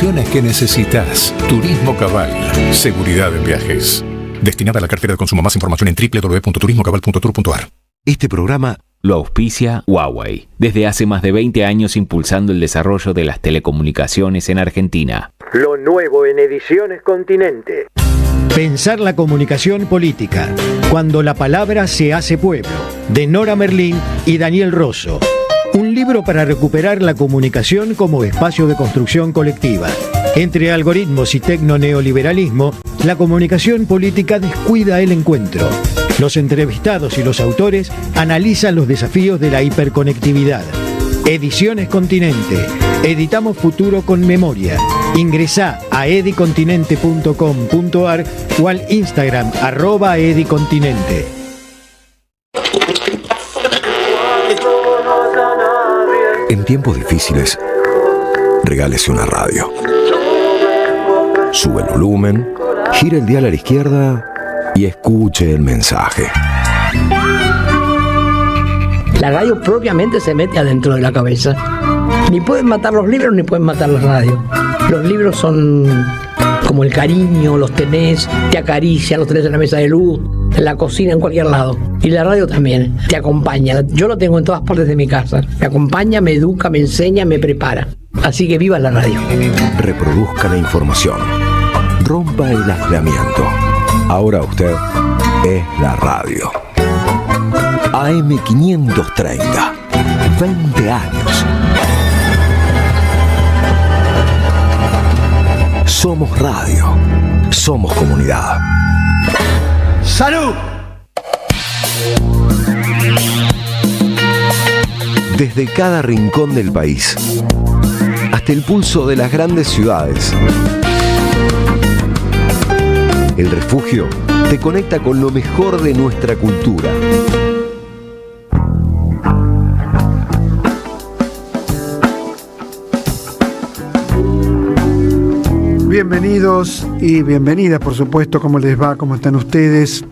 Que necesitas. Turismo Cabal. Seguridad en viajes. Destinada a la cartera de consumo. Más información en www.turismocabal.tour.ar. Este programa lo auspicia Huawei, desde hace más de 20 años impulsando el desarrollo de las telecomunicaciones en Argentina. Lo nuevo en Ediciones Continente. Pensar la comunicación política, cuando la palabra se hace pueblo, de Nora Merlín y Daniel Rosso. Un libro para recuperar la comunicación como espacio de construcción colectiva. Entre algoritmos y tecno-neoliberalismo, la comunicación política descuida el encuentro. Los entrevistados y los autores analizan los desafíos de la hiperconectividad. Ediciones Continente. Editamos futuro con memoria. Ingresá a edicontinente.com.ar o al Instagram @edicontinente. En tiempos difíciles, regálese una radio. Sube el volumen, gira el dial a la izquierda y escuche el mensaje. La radio propiamente se mete adentro de la cabeza. Ni pueden matar los libros ni pueden matar la radio. Los libros son como el cariño, los tenés, te acarician, los tenés en la mesa de luz, en la cocina, en cualquier lado. Y la radio también, te acompaña. Yo lo tengo en todas partes de mi casa. Me acompaña, me educa, me enseña, me prepara. Así que viva la radio. Reproduzca la información. Rompa el aislamiento. Ahora usted es la radio. AM530. 20 años. Somos radio. Somos comunidad. ¡Salud! Desde cada rincón del país, hasta el pulso de las grandes ciudades, el refugio te conecta con lo mejor de nuestra cultura. Bienvenidos y bienvenidas, por supuesto. ¿Cómo les va? ¿Cómo están ustedes?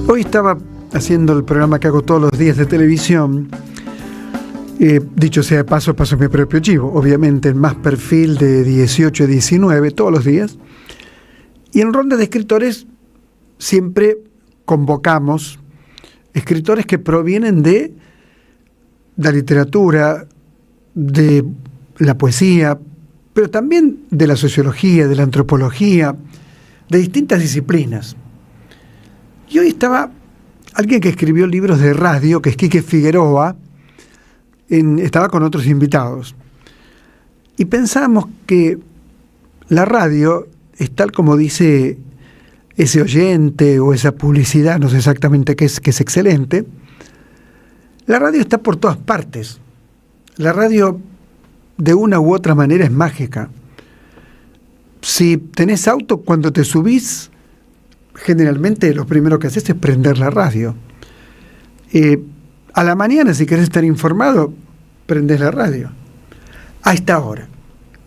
Hoy estaba haciendo el programa que hago todos los días de televisión. Dicho sea de paso mi propio chivo. Obviamente en Más Perfil de 18 a 19, todos los días. Y en Ronda de Escritores siempre convocamos escritores que provienen de la literatura, de la poesía, pero también de la sociología, de la antropología, de distintas disciplinas. Y hoy estaba alguien que escribió libros de radio, que es Quique Figueroa, estaba con otros invitados. Y pensamos que la radio es tal como dice ese oyente o esa publicidad, no sé exactamente qué es, que es excelente. La radio está por todas partes. La radio de una u otra manera es mágica. Si tenés auto, cuando te subís, generalmente lo primero que haces es prender la radio. A la mañana, si querés estar informado, prendés la radio. A esta hora,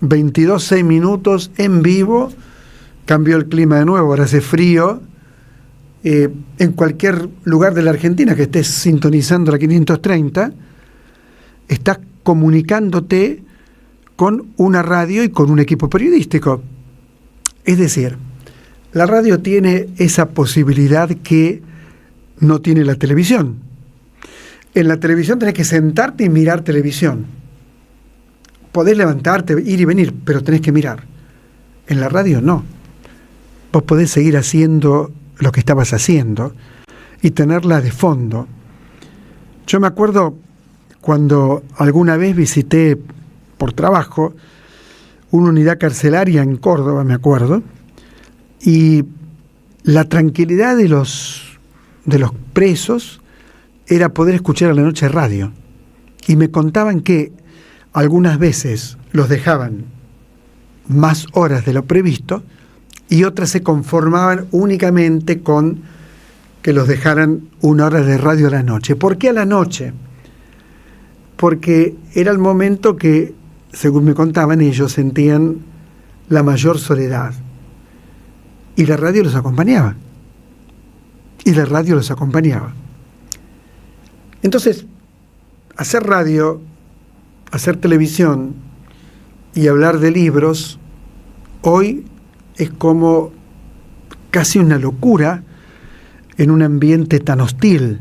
22:06 en vivo, cambió el clima de nuevo, ahora hace frío. En cualquier lugar de la Argentina que estés sintonizando la 530, estás comunicándote con una radio y con un equipo periodístico. Es decir, la radio tiene esa posibilidad que no tiene la televisión. En la televisión tenés que sentarte y mirar televisión. Podés levantarte, ir y venir, pero tenés que mirar. En la radio no. Vos podés seguir haciendo lo que estabas haciendo y tenerla de fondo. Yo me acuerdo cuando alguna vez visité por trabajo una unidad carcelaria en Córdoba, me acuerdo, y la tranquilidad de los presos era poder escuchar a la noche radio. Y me contaban que algunas veces los dejaban más horas de lo previsto y otras se conformaban únicamente con que los dejaran 1 hora de radio a la noche. ¿Por qué a la noche? Porque era el momento que, según me contaban, ellos sentían la mayor soledad. Y la radio los acompañaba. Entonces, hacer radio, hacer televisión y hablar de libros hoy es como casi una locura en un ambiente tan hostil.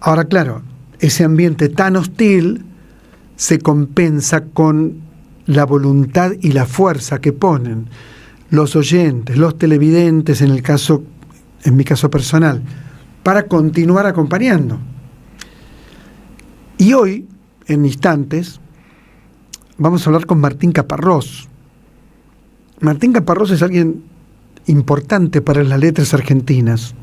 Ahora, claro, ese ambiente tan hostil se compensa con la voluntad y la fuerza que ponen los oyentes, los televidentes, en mi caso personal, para continuar acompañando. Y hoy, en instantes, vamos a hablar con Martín Caparrós. Martín Caparrós es alguien importante para las letras argentinas.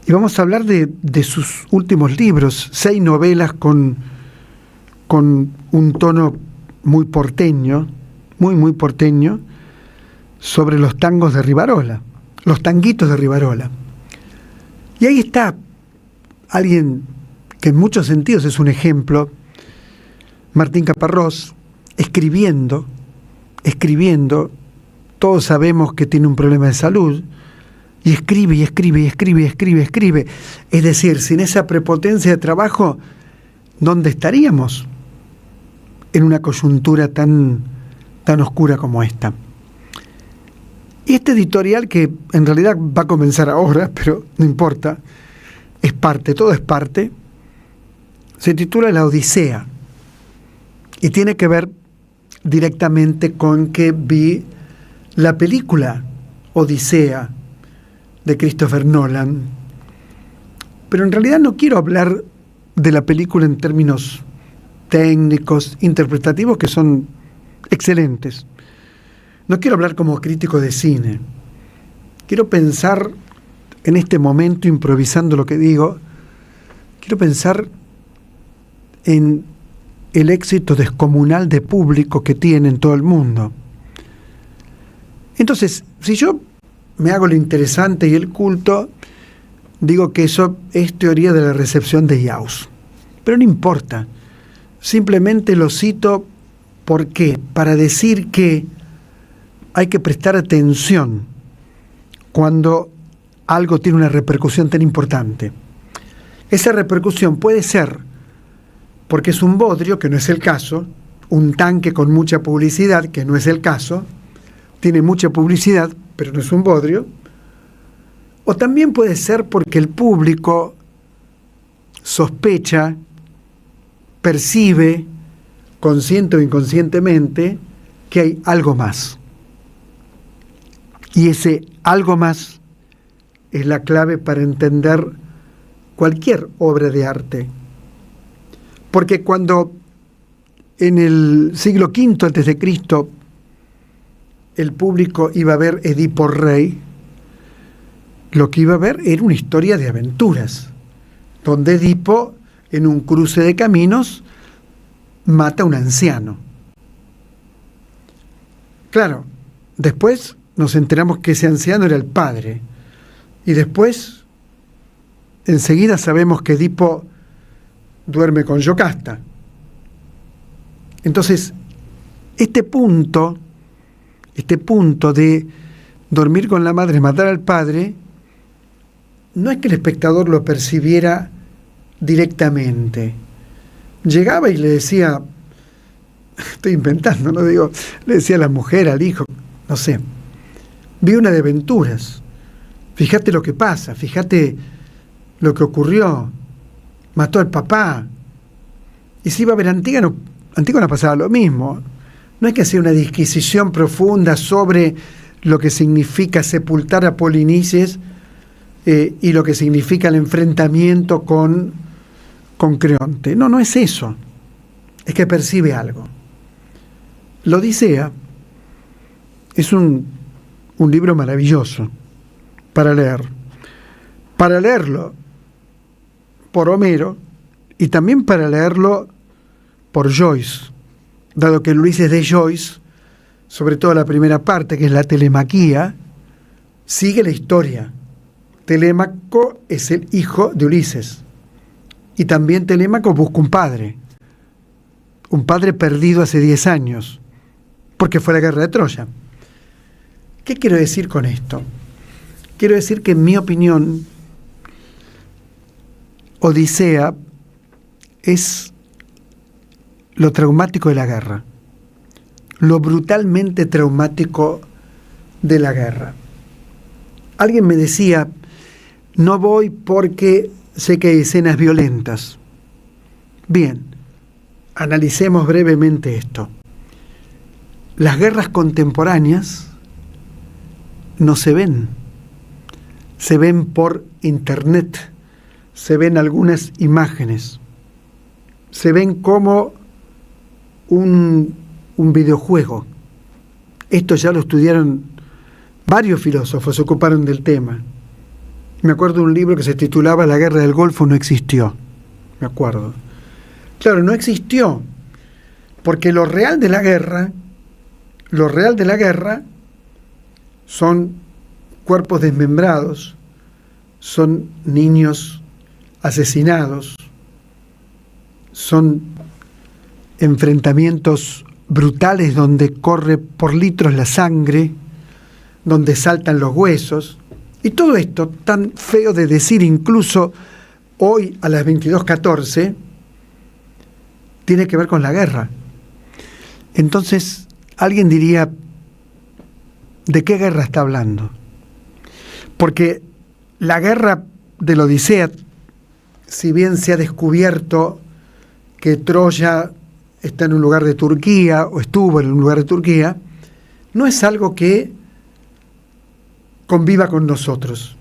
Y vamos a hablar de sus últimos libros, 6 novelas con un tono muy porteño, muy porteño, sobre los tangos de Rivarola, los tanguitos de Rivarola. Y ahí está alguien que en muchos sentidos es un ejemplo, Martín Caparrós, escribiendo. Todos sabemos que tiene un problema de salud, y escribe. Es decir, sin esa prepotencia de trabajo, ¿dónde estaríamos en una coyuntura tan oscura como esta? Y este editorial, que en realidad va a comenzar ahora, pero no importa, todo es parte, se titula La Odisea, y tiene que ver directamente con que vi la película Odisea de Christopher Nolan. Pero en realidad no quiero hablar de la película en términos técnicos, interpretativos, que son excelentes. No quiero hablar como crítico de cine. Quiero pensar en este momento, improvisando lo que digo, quiero pensar en el éxito descomunal de público que tiene en todo el mundo. Entonces, si yo me hago lo interesante y el culto, digo que eso es teoría de la recepción de Jauss. Pero no importa. Simplemente lo cito, ¿por qué? Para decir que hay que prestar atención cuando algo tiene una repercusión tan importante. Esa repercusión puede ser porque es un bodrio, que no es el caso, un tanque con mucha publicidad, que no es el caso, tiene mucha publicidad, pero no es un bodrio, o también puede ser porque el público sospecha, percibe, consciente o inconscientemente, que hay algo más. Y ese algo más es la clave para entender cualquier obra de arte. Porque cuando en el siglo V a.C. el público iba a ver Edipo Rey, lo que iba a ver era una historia de aventuras, donde Edipo, en un cruce de caminos, mata a un anciano. Claro, después nos enteramos que ese anciano era el padre, y después, enseguida sabemos que Edipo duerme con Yocasta. Entonces, este punto de dormir con la madre, matar al padre, no es que el espectador lo percibiera directamente. Llegaba y le decía, estoy inventando, no digo, le decía a la mujer, al hijo, no sé, vi una de aventuras, fíjate lo que pasa, fíjate lo que ocurrió, mató al papá. Y si iba a ver Antígona pasaba lo mismo. No es que hacía una disquisición profunda sobre lo que significa sepultar a Polinices y lo que significa el enfrentamiento con Creonte. No es eso. Es que percibe algo. La Odisea es un libro maravilloso para leer. Para leerlo por Homero y también para leerlo por Joyce, dado que el Ulises de Joyce, sobre todo la primera parte, que es la Telemaquía, sigue la historia. Telémaco es el hijo de Ulises, y también Telémaco busca un padre perdido hace 10 años, porque fue la guerra de Troya. ¿Qué quiero decir con esto? Quiero decir que, en mi opinión, Odisea es lo traumático de la guerra. lo brutalmente traumático de la guerra. Alguien me decía, no voy porque sé que hay escenas violentas. Bien, analicemos brevemente esto. Las guerras contemporáneas no se ven por internet, se ven algunas imágenes, se ven como un videojuego. Esto ya lo estudiaron varios filósofos, se ocuparon del tema. Me acuerdo de un libro que se titulaba La guerra del Golfo no existió. Me acuerdo. Claro, no existió, porque lo real de la guerra son cuerpos desmembrados, son niños asesinados, son enfrentamientos brutales donde corre por litros la sangre, donde saltan los huesos, y todo esto tan feo de decir incluso hoy a las 22:14 tiene que ver con la guerra. Entonces alguien diría, ¿de qué guerra está hablando? Porque la guerra de la Odisea, si bien se ha descubierto que Troya está en un lugar de Turquía, o estuvo en un lugar de Turquía, no es algo que conviva con nosotros.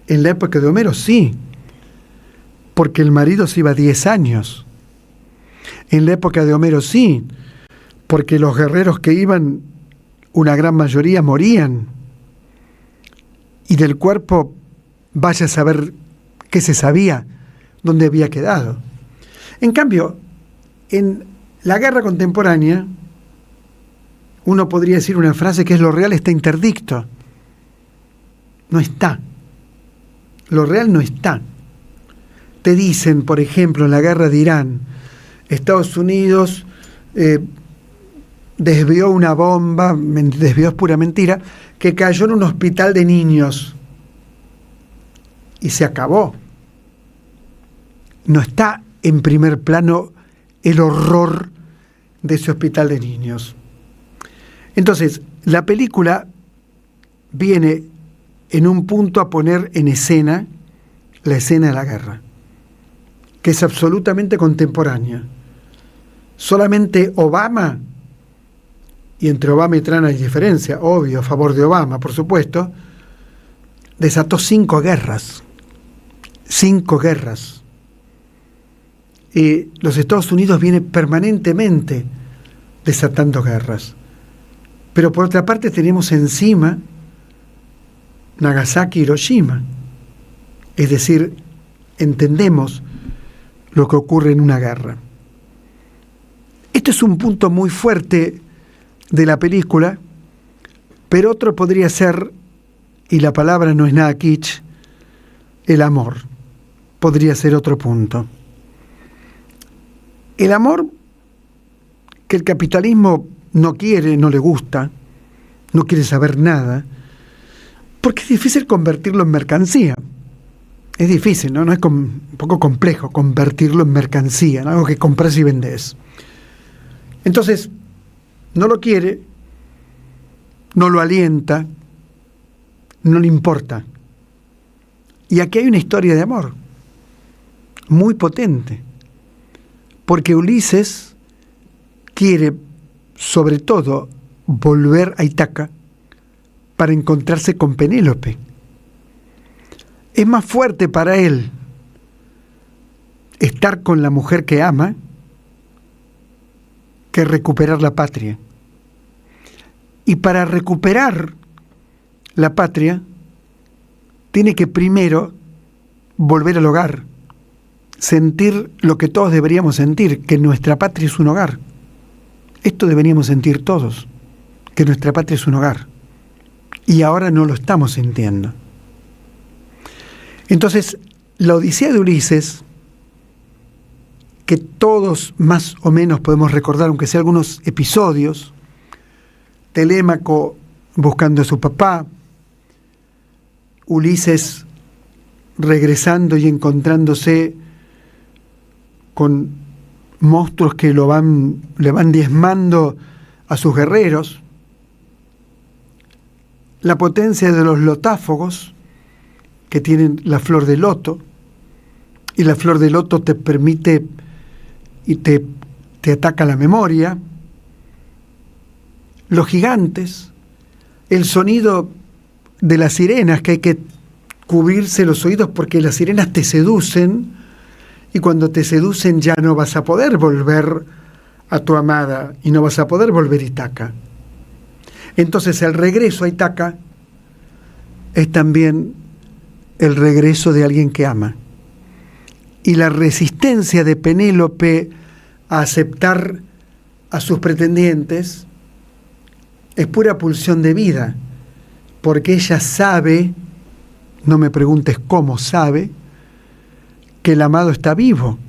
En la época de Homero sí, porque el marido se iba 10 años. En la época de Homero sí, porque los guerreros que iban, una gran mayoría morían. Y del cuerpo, vaya a saber qué se sabía, dónde había quedado. En cambio, en la guerra contemporánea, uno podría decir una frase que es: lo real está interdicto. No está. Lo real no está. Te dicen, por ejemplo, en la guerra de Irán, Estados Unidos desvió una bomba, desvió, es pura mentira, que cayó en un hospital de niños y se acabó. No está en primer plano el horror de ese hospital de niños. Entonces, la película viene en un punto a poner en escena la escena de la guerra, que es absolutamente contemporánea. Solamente Obama, y entre Obama y Trump hay diferencia, obvio, a favor de Obama, por supuesto, desató 5 guerras. 5 guerras. Y los Estados Unidos viene permanentemente desatando guerras. Pero por otra parte tenemos encima Nagasaki y Hiroshima. Es decir, entendemos lo que ocurre en una guerra. Este es un punto muy fuerte de la película, pero otro podría ser, y la palabra no es nada kitsch, el amor. Podría ser otro punto. El amor que el capitalismo no quiere, no le gusta, no quiere saber nada, porque es difícil convertirlo en mercancía. Es difícil, ¿no? Es un poco complejo convertirlo en mercancía, en algo que compras y vendes. Entonces, no lo quiere, no lo alienta, no le importa. Y aquí hay una historia de amor muy potente, porque Ulises quiere, sobre todo, volver a Ítaca para encontrarse con Penélope. Es más fuerte para él estar con la mujer que ama que recuperar la patria. Y para recuperar la patria, tiene que primero volver al hogar, sentir lo que todos deberíamos sentir, que nuestra patria es un hogar. Esto deberíamos sentir todos, que nuestra patria es un hogar. Y ahora no lo estamos sintiendo. Entonces, la Odisea de Ulises, que todos más o menos podemos recordar, aunque sea algunos episodios: Telémaco buscando a su papá, Ulises regresando y encontrándose con monstruos que le van diezmando a sus guerreros, la potencia de los lotáfogos, que tienen la flor de loto, y la flor de loto te permite y te ataca la memoria, los gigantes, el sonido de las sirenas, que hay que cubrirse los oídos porque las sirenas te seducen, y cuando te seducen ya no vas a poder volver a tu amada y no vas a poder volver a Ítaca. Entonces el regreso a Ítaca es también el regreso de alguien que ama. Y la resistencia de Penélope a aceptar a sus pretendientes es pura pulsión de vida, porque ella sabe, no me preguntes cómo sabe, que el amado está vivo,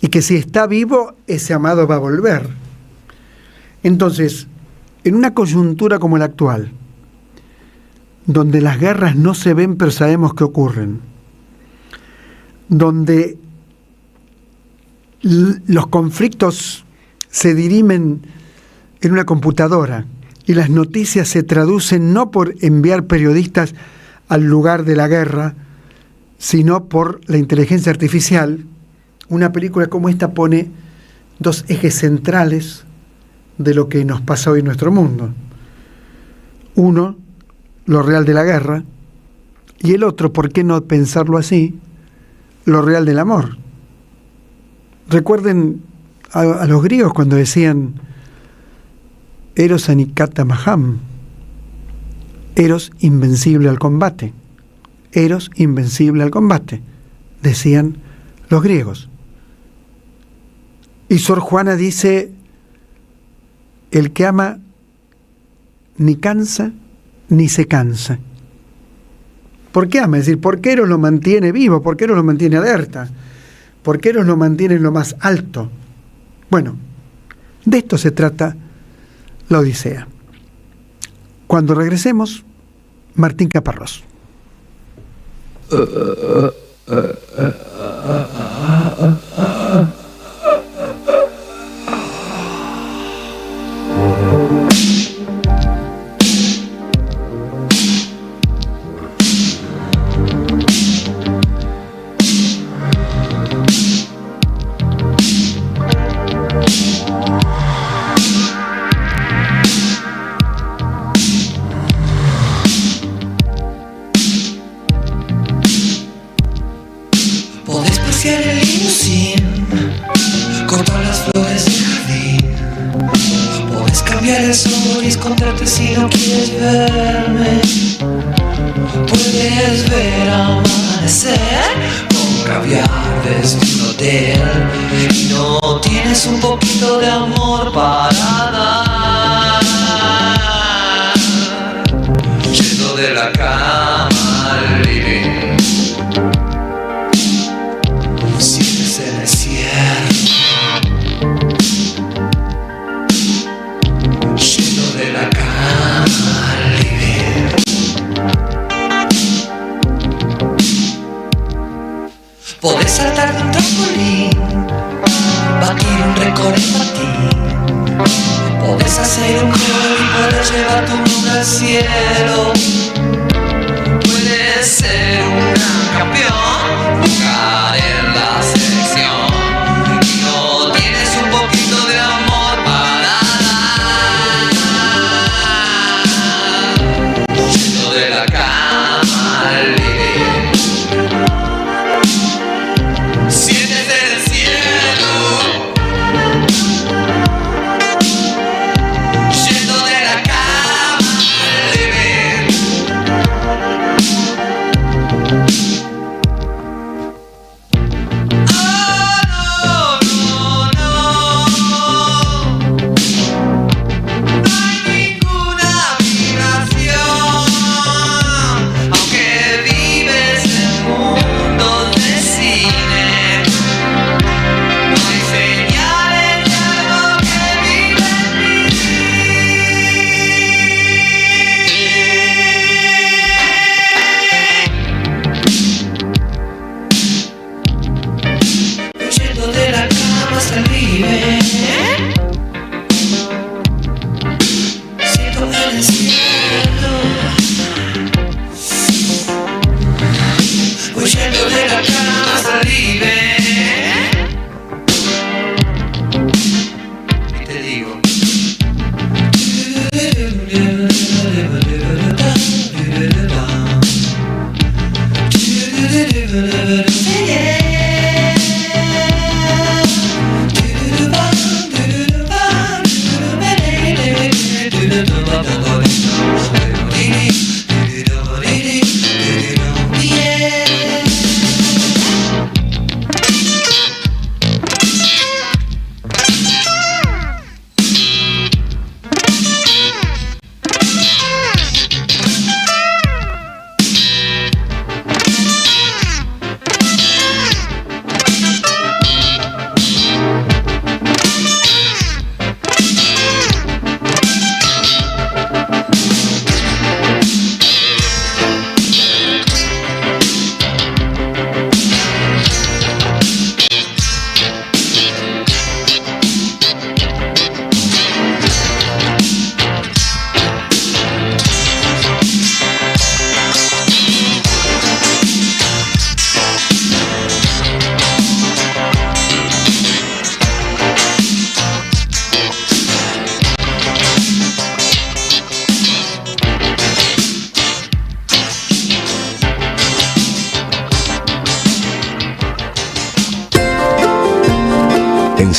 y que si está vivo, ese amado va a volver. Entonces, en una coyuntura como la actual, donde las guerras no se ven pero sabemos que ocurren, donde los conflictos se dirimen en una computadora y las noticias se traducen no por enviar periodistas al lugar de la guerra, sino por la inteligencia artificial, una película como esta pone dos ejes centrales de lo que nos pasa hoy en nuestro mundo. Uno, lo real de la guerra, y el otro, ¿por qué no pensarlo así?, lo real del amor. Recuerden a los griegos cuando decían Eros anikata maham, Eros invencible al combate, Eros invencible al combate, decían los griegos. Y Sor Juana dice, el que ama ni cansa ni se cansa. ¿Por qué ama? Es decir, ¿por qué Eros lo mantiene vivo? ¿Por qué Eros lo mantiene alerta? ¿Por qué Eros lo mantiene en lo más alto? Bueno, de esto se trata la Odisea. Cuando regresemos, Martín Caparrós. Si no quieres verme, puedes ver amanecer con caviar desde un hotel. Y no tienes un poquito de amor para dar, yendo de la cama al living, sientes el desierto. Podés saltar de un trampolín, batir un récord en patín. Podés hacer un gol y podés llevar tu mundo al cielo. Puedes ser un gran campeón, jugar en la selección. Y no tienes un poquito de amor para dar, yendo de la cama al living.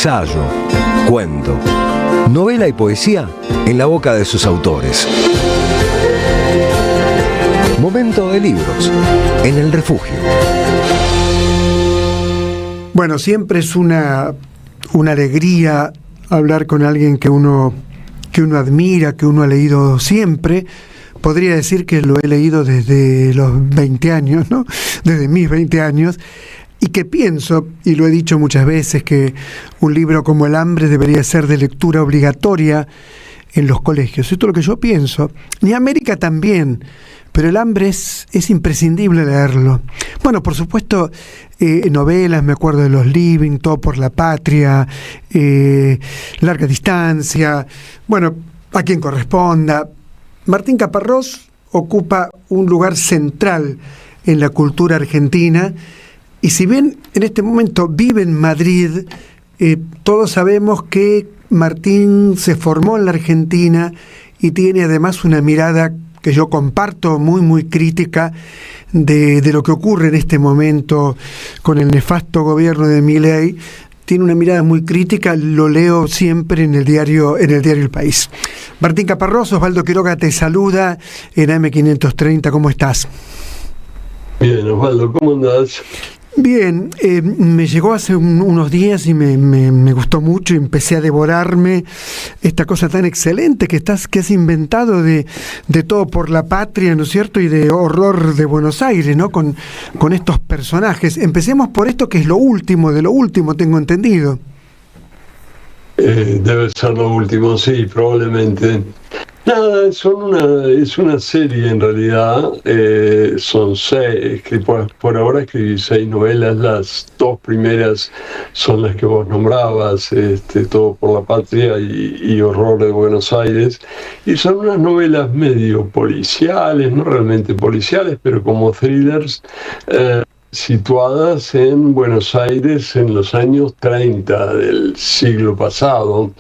ensayo, cuento, novela y poesía en la boca de sus autores. Momento de libros en el refugio. Bueno, siempre es una alegría hablar con alguien que uno admira, que uno ha leído siempre. Podría decir que lo he leído desde los 20 años, ¿no? Desde mis 20 años. Y que pienso, y lo he dicho muchas veces, que un libro como El hambre debería ser de lectura obligatoria en los colegios. Esto es lo que yo pienso. Ni América también, pero El hambre es imprescindible leerlo. Bueno, por supuesto, novelas, me acuerdo de Los Living, Todo por la Patria, Larga Distancia, bueno, A quien corresponda. Martín Caparrós ocupa un lugar central en la cultura argentina. Y si bien en este momento vive en Madrid, todos sabemos que Martín se formó en la Argentina y tiene además una mirada que yo comparto muy, muy crítica de lo que ocurre en este momento con el nefasto gobierno de Milei. Tiene una mirada muy crítica, lo leo siempre en el diario El País. Martín Caparrós, Osvaldo Quiroga te saluda en AM530, ¿cómo estás? Bien, Osvaldo, ¿cómo andás? Bien, me llegó hace unos días y me gustó mucho y empecé a devorarme esta cosa tan excelente que has inventado de Todo por la Patria, ¿no es cierto? Y de Horror de Buenos Aires, ¿no? Con estos personajes. Empecemos por esto que es lo último de lo último, tengo entendido. Debe ser lo último, sí, probablemente. Nada, es una serie en realidad, son 6, por ahora escribí 6 novelas, las 2 primeras son las que vos nombrabas, Todo por la Patria y Horror de Buenos Aires, y son unas novelas medio policiales, no realmente policiales, pero como thrillers, situadas en Buenos Aires en los años 30 del siglo pasado.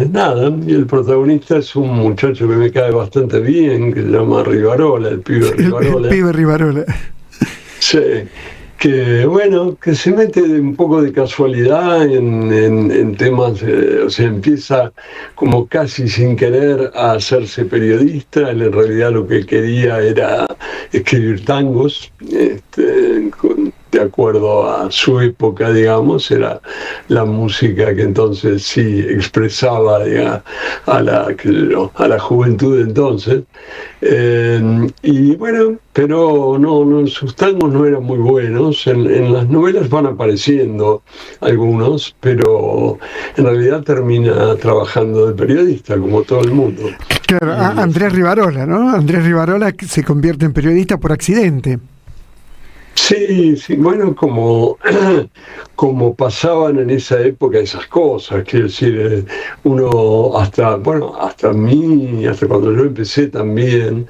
Nada, y el protagonista es un muchacho que me cae bastante bien, que se llama Rivarola, el pibe Rivarola. El pibe Rivarola. Sí, que se mete un poco de casualidad en temas, o sea, empieza como casi sin querer a hacerse periodista. Él en realidad lo que quería era escribir tangos, de acuerdo a su época, digamos, era la música que entonces sí expresaba, digamos, a la juventud de entonces. Y bueno, pero no, sus tangos no eran muy buenos. En las novelas van apareciendo algunos, pero en realidad termina trabajando de periodista, como todo el mundo. Claro, Andrés Rivarola, ¿no? Andrés Rivarola se convierte en periodista por accidente. Sí, bueno, como pasaban en esa época esas cosas, quiero decir, uno hasta cuando yo empecé también,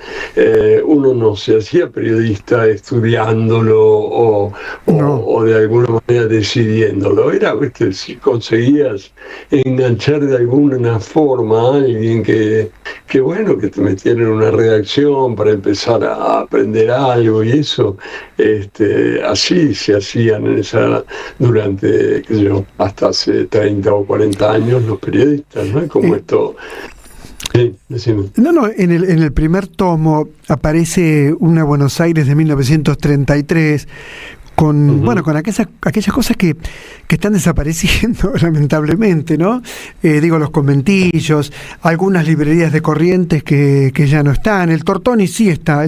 uno no se hacía periodista estudiándolo o de alguna manera decidiéndolo, era, si conseguías enganchar de alguna forma a alguien que te metiera en una redacción para empezar a aprender algo y eso, así se hacían durante, hasta hace 30 o 40 años los periodistas, ¿no? Como esto. Sí, decime. No, en el primer tomo aparece una Buenos Aires de 1933 con aquellas cosas que están desapareciendo lamentablemente, ¿no? Los conventillos, algunas librerías de Corrientes que ya no están. El Tortoni sí está,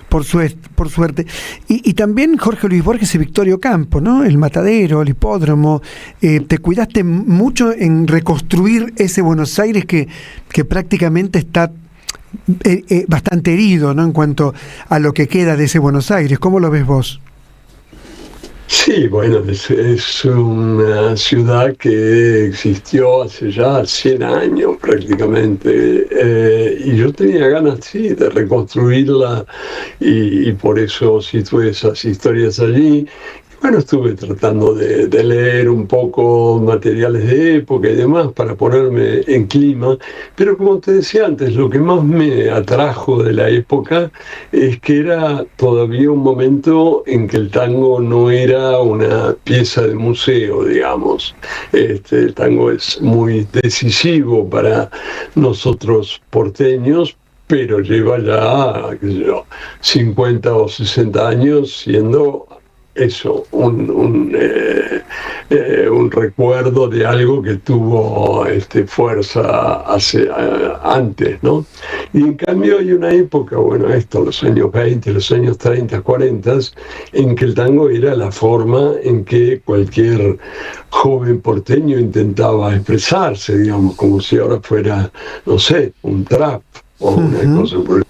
por suerte. Y también Jorge Luis Borges y Victorio Campo, ¿no? El Matadero, el Hipódromo. Te cuidaste mucho en reconstruir ese Buenos Aires que prácticamente está bastante herido, ¿no? En cuanto a lo que queda de ese Buenos Aires. ¿Cómo lo ves vos? Sí, bueno, es una ciudad que existió hace ya 100 años prácticamente, y yo tenía ganas, sí, de reconstruirla, y por eso situé esas historias allí. bueno, estuve tratando de leer un poco materiales de época y demás para ponerme en clima, pero como te decía antes, lo que más me atrajo de la época es que era todavía un momento en que el tango no era una pieza de museo, digamos. El tango es muy decisivo para nosotros porteños, pero lleva ya, qué sé yo, 50 o 60 años siendo eso, un recuerdo de algo que tuvo fuerza antes, ¿no? Y en cambio hay una época, bueno, los años 20, los años 30, 40, en que el tango era la forma en que cualquier joven porteño intentaba expresarse, digamos, como si ahora fuera, no sé, un trap o una cosa por el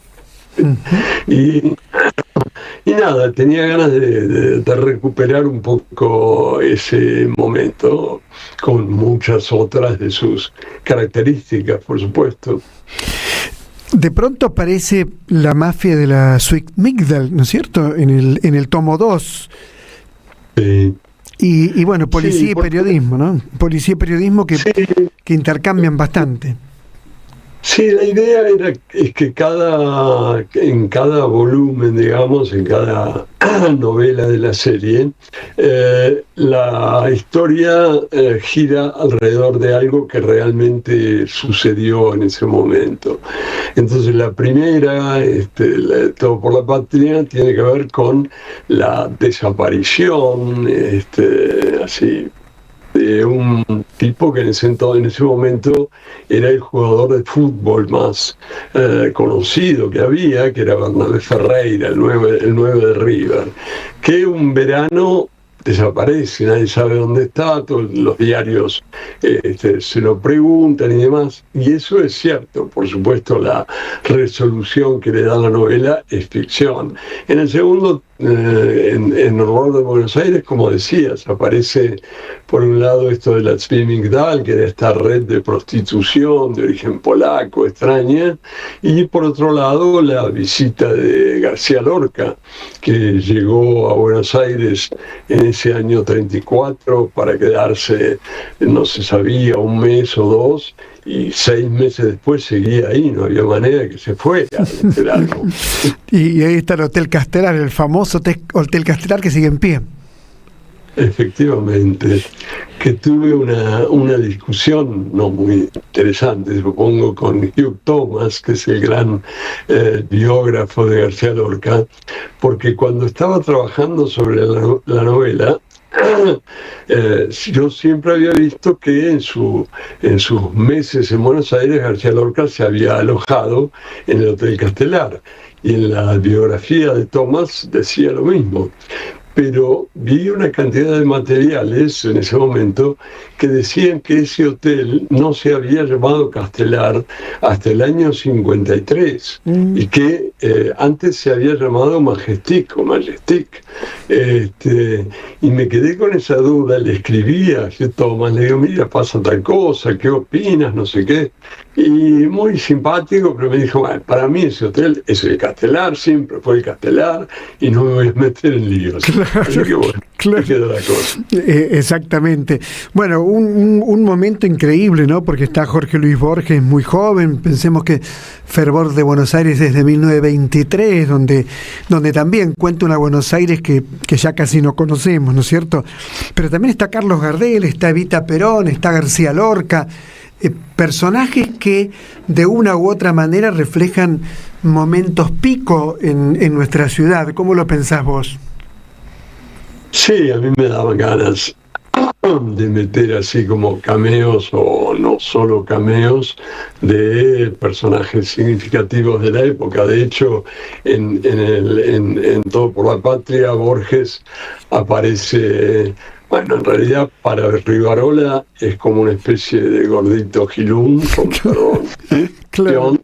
y nada, tenía ganas de recuperar un poco ese momento con muchas otras de sus características, por supuesto. De pronto aparece la mafia de la Sweet Migdal, ¿no es cierto? En el tomo 2. Sí. Y bueno, policía y periodismo, ¿no? Policía y periodismo que intercambian bastante. Sí, la idea es que en cada volumen, digamos, en cada novela de la serie, la historia gira alrededor de algo que realmente sucedió en ese momento. Entonces la primera, Todo por la Patria, tiene que ver con la desaparición, así, de un tipo que en ese momento era el jugador de fútbol más conocido que había, que era Bernabé Ferreira, el 9 de River, que un verano desaparece, nadie sabe dónde está, todos los diarios se lo preguntan y demás, y eso es cierto. Por supuesto, la resolución que le da la novela es ficción. En el segundo, en Horror de Buenos Aires, como decías, aparece por un lado esto de la Sweet Migdal, que era esta red de prostitución de origen polaco, extraña, y por otro lado la visita de García Lorca, que llegó a Buenos Aires en ese año 34 para quedarse, no se sabía, un mes o dos, y 6 meses después seguía ahí, no había manera de que se fuera. Y ahí está el Hotel Castelar, el famoso Hotel Castelar que sigue en pie. Efectivamente, que tuve una discusión no muy interesante, supongo, con Hugh Thomas, que es el gran biógrafo de García Lorca, porque cuando estaba trabajando sobre la novela, yo siempre había visto que en sus meses en Buenos Aires García Lorca se había alojado en el Hotel Castelar, y en la biografía de Thomas decía lo mismo. Pero vi una cantidad de materiales en ese momento que decían que ese hotel no se había llamado Castelar hasta el año 53 y que antes se había llamado Majestic o Majestic. Y me quedé con esa duda, le escribí a Thomas, le digo, mira, pasa tal cosa, ¿qué opinas? No sé qué. Y muy simpático, pero me dijo, bueno, para mí ese hotel es el Castelar, siempre fue el Castelar, y no me voy a meter en líos. Así que bueno, claro. Queda la cosa. Exactamente. Bueno, un momento increíble, ¿no? Porque está Jorge Luis Borges, muy joven. Pensemos que Fervor de Buenos Aires es de 1923, donde también cuenta una Buenos Aires que ya casi no conocemos, ¿no es cierto? Pero también está Carlos Gardel, está Evita Perón, está García Lorca, personajes que de una u otra manera reflejan momentos pico en nuestra ciudad. ¿Cómo lo pensás vos? Sí, a mí me daban ganas de meter así como cameos, o no solo cameos, de personajes significativos de la época. De hecho, en Todo por la Patria, Borges aparece, bueno, en realidad para Rivarola es como una especie de gordito Gilún, con perdón, claro,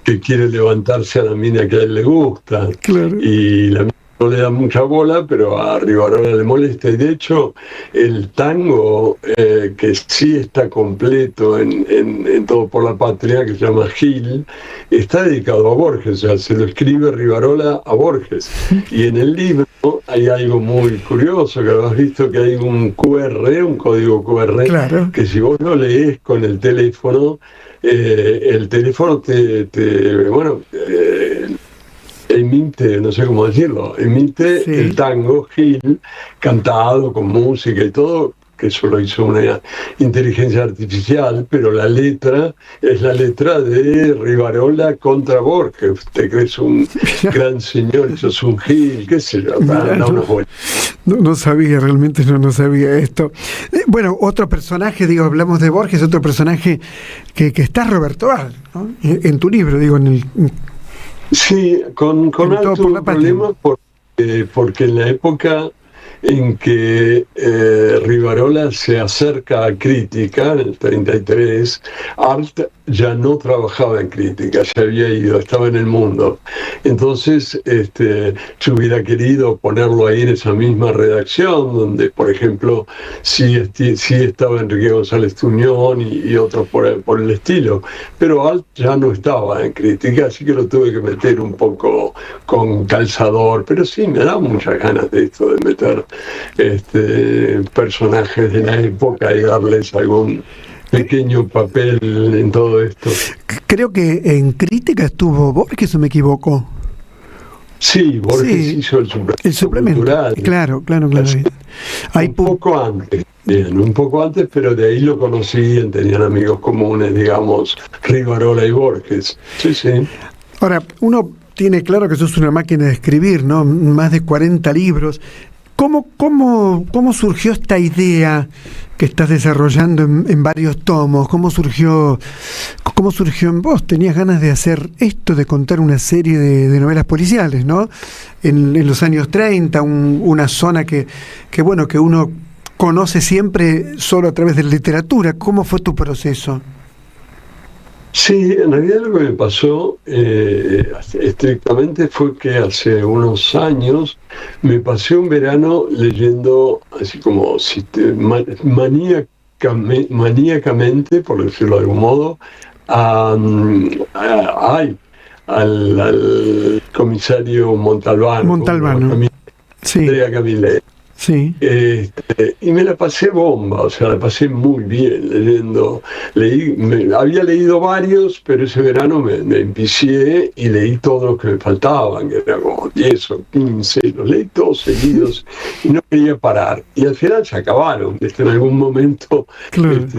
que quiere levantarse a la mina que a él le gusta. Claro. Y la no le da mucha bola, pero a Rivarola le molesta. Y de hecho, el tango, que sí está completo en Todo por la Patria, que se llama Gil, está dedicado a Borges, o sea, se lo escribe Rivarola a Borges. Y en el libro hay algo muy curioso, que habrás visto que hay un QR, un código QR, Claro. que si vos lo lees con el teléfono emite, no sé cómo decirlo, emite Sí. el tango Gil, cantado con música y todo, que eso lo hizo una inteligencia artificial, pero la letra es la letra de Rivarola contra Borges. Te crees un gran señor, eso es un Gil, qué sé yo, da unas vueltas. No sabía, realmente no sabía esto. Bueno, otro personaje, digo, hablamos de Borges, otro personaje que está Roberto Val, ¿no? En tu libro, digo, en el... Sí, con alto problema porque en la época en que Rivarola se acerca a Crítica, en el 33, Art ya no trabajaba en Crítica, se había ido, estaba en El Mundo. Entonces, yo hubiera querido ponerlo ahí en esa misma redacción, donde, por ejemplo, sí estaba Enrique González Tuñón y otros por el estilo, pero Art ya no estaba en Crítica, así que lo tuve que meter un poco con calzador, pero sí, me da muchas ganas de esto, de meter personajes de la época y darles algún pequeño papel en todo esto. Creo que en Crítica estuvo Borges, ¿o me equivoco? Sí, Borges hizo el suplemento cultural. Claro. Sí. Un poco antes, pero de ahí lo conocían, tenían amigos comunes, digamos, Rivarola y Borges. Sí. Ahora, uno tiene claro que sos una máquina de escribir, ¿no? Más de 40 libros. ¿Cómo surgió esta idea que estás desarrollando en varios tomos? ¿Cómo surgió en vos? ¿Tenías ganas de hacer esto, de contar una serie de novelas policiales, ¿no? En los años 30, una zona que uno conoce siempre solo a través de la literatura. ¿Cómo fue tu proceso? Sí, en realidad lo que me pasó estrictamente fue que hace unos años me pasé un verano leyendo así como maníacamente, por decirlo de algún modo, al comisario Montalbano. Sí. Andrea Camilleri. Sí. Y me la pasé bomba, o sea, la pasé muy bien leyendo. Había leído varios, pero ese verano me envicié y leí todos los que me faltaban, que eran como 10 o 15, los leí todos seguidos y no quería parar. Y al final se acabaron, en algún momento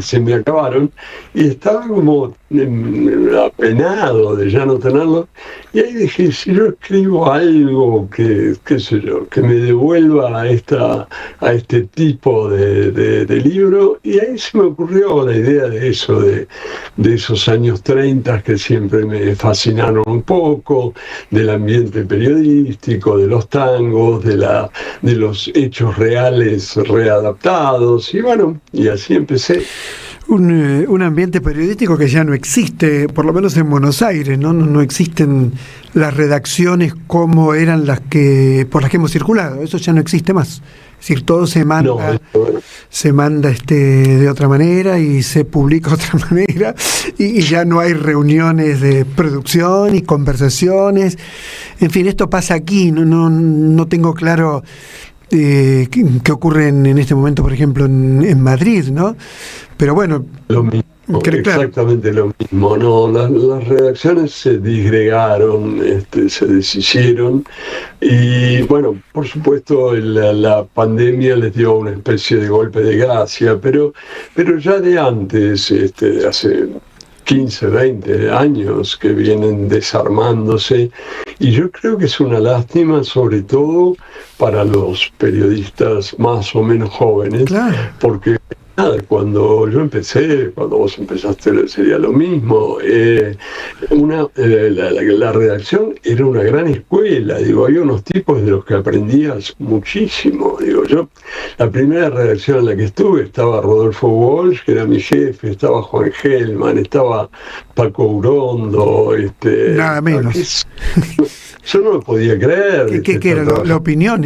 se me acabaron y estaba como apenado de ya no tenerlo. Y ahí dije, si yo escribo algo que, qué sé yo, que me devuelva a este tipo de libro, y ahí se me ocurrió la idea de eso, de esos años 30 que siempre me fascinaron un poco, del ambiente periodístico, de los tangos, de los hechos reales readaptados, y bueno, y así empecé. Un ambiente periodístico que ya no existe, por lo menos en Buenos Aires, ¿no? No existen las redacciones como eran por las que hemos circulado, eso ya no existe más. Es decir, todo se manda de otra manera y se publica de otra manera y ya no hay reuniones de producción y conversaciones. En fin, esto pasa aquí, no tengo claro qué ocurre en este momento, por ejemplo, en Madrid, ¿no? Pero bueno, lo mismo, exactamente lo mismo. No, las redacciones se disgregaron, se deshicieron y bueno, por supuesto la pandemia les dio una especie de golpe de gracia, pero ya de antes, hace 15, 20 años que vienen desarmándose, y yo creo que es una lástima, sobre todo para los periodistas más o menos jóvenes, porque cuando yo empecé, cuando vos empezaste sería lo mismo, la redacción era una gran escuela, había unos tipos de los que aprendías muchísimo, yo, la primera redacción en la que estuve estaba Rodolfo Walsh, que era mi jefe, estaba Juan Gelman, estaba Paco Urondo, nada menos. Yo no lo podía creer. ¿Qué era? ¿La opinión?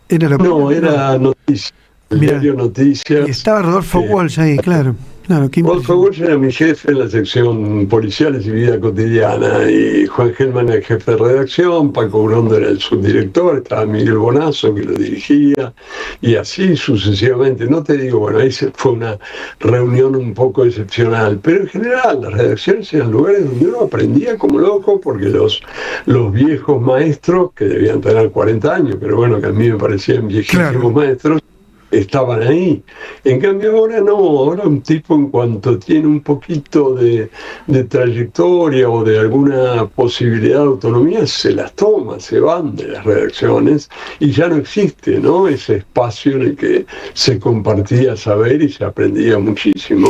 ¿Era la opinión? No, era Noticias. El diario Noticias. Y estaba Rodolfo Walsh ahí, claro. Rodolfo Walsh era mi jefe en la sección Policiales y Vida Cotidiana, y Juan Gelman era el jefe de redacción, Paco Brondo era el subdirector, estaba Miguel Bonazo que lo dirigía, y así sucesivamente. No te digo, bueno, ahí fue una reunión un poco excepcional, pero en general las redacciones eran lugares donde uno aprendía como loco, porque los viejos maestros, que debían tener 40 años, pero bueno, que a mí me parecían viejísimos maestros, estaban ahí. En cambio ahora no, ahora un tipo, en cuanto tiene un poquito de trayectoria o de alguna posibilidad de autonomía, se las toma, se van de las redacciones, y ya no existe, ¿no?, ese espacio en el que se compartía saber y se aprendía muchísimo.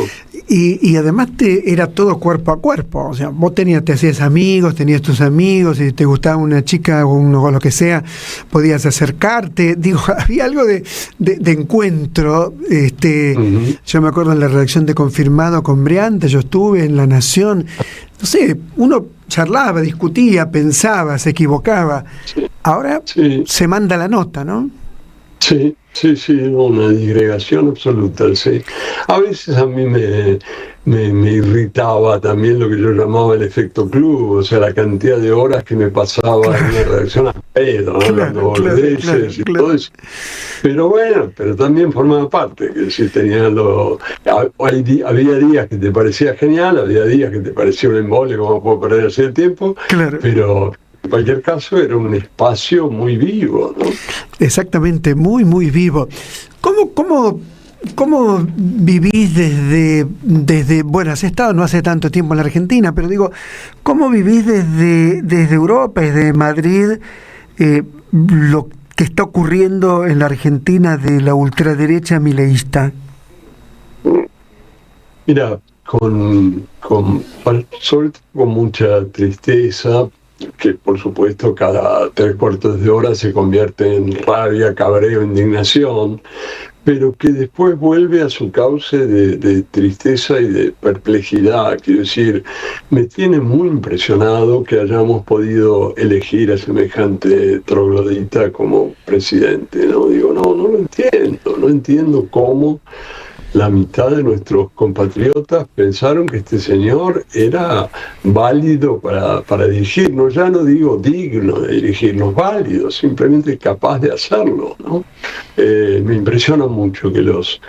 Y además era todo cuerpo a cuerpo, o sea, vos te hacías amigos, tenías tus amigos, y te gustaba una chica o lo que sea, podías acercarte, digo, había algo de encuentro. Yo me acuerdo en la redacción de Confirmado con Briante, yo estuve en La Nación, no sé, uno charlaba, discutía, pensaba, se equivocaba. Ahora se manda la nota, ¿no? Sí, una disgregación absoluta, sí. A veces a mí me irritaba también lo que yo llamaba el efecto club, o sea, la cantidad de horas que me pasaba en la redacción a pedo, hablando boludeces y todo eso. Pero bueno, pero también formaba parte, que si había días que te parecía genial, había días que te parecía un embole, como puedo perder así el tiempo, pero en cualquier caso era un espacio muy vivo, ¿no? Exactamente, muy, muy vivo. ¿Cómo vivís desde, bueno, has estado no hace tanto tiempo en la Argentina, pero digo, ¿cómo vivís desde Europa, desde Madrid, lo que está ocurriendo en la Argentina de la ultraderecha mileísta? Mira, sobre todo con mucha tristeza, que por supuesto cada 3/4 de hora se convierte en rabia, cabreo, indignación, pero que después vuelve a su cauce de tristeza y de perplejidad. Quiero decir, me tiene muy impresionado que hayamos podido elegir a semejante troglodita como presidente, ¿no? Digo, no lo entiendo cómo la mitad de nuestros compatriotas pensaron que este señor era válido para dirigirnos, ya no digo digno de dirigirnos, válido, simplemente capaz de hacerlo, ¿no? Me impresiona mucho que los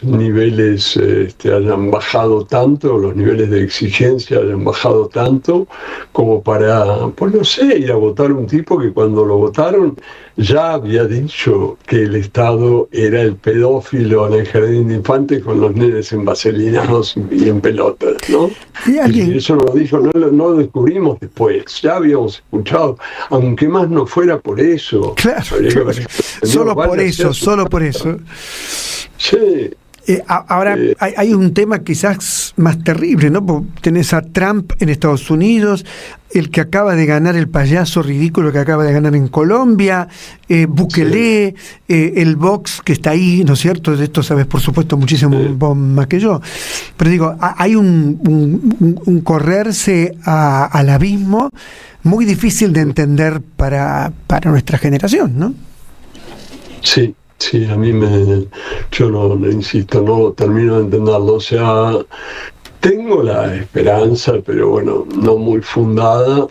niveles hayan bajado tanto, los niveles de exigencia hayan bajado tanto, como para, pues no sé, ir a votar un tipo que cuando lo votaron ya había dicho que el Estado era el pedófilo en el jardín de infantes con los nenes envaselinados y en pelotas, ¿no? Y eso lo dijo, no lo descubrimos después, ya habíamos escuchado, aunque más no fuera por eso. Claro. Solo por eso. Sí. Ahora hay un tema quizás más terrible, ¿no? Porque tenés a Trump en Estados Unidos, el que acaba de ganar, el payaso ridículo que acaba de ganar en Colombia, Bukele, el Vox que está ahí, ¿no es cierto? De esto sabes, por supuesto, muchísimo más que yo. Pero digo, hay un correrse al abismo muy difícil de entender para nuestra generación, ¿no? Sí, a mí yo no termino de entenderlo. O sea, tengo la esperanza, pero bueno, no muy fundada,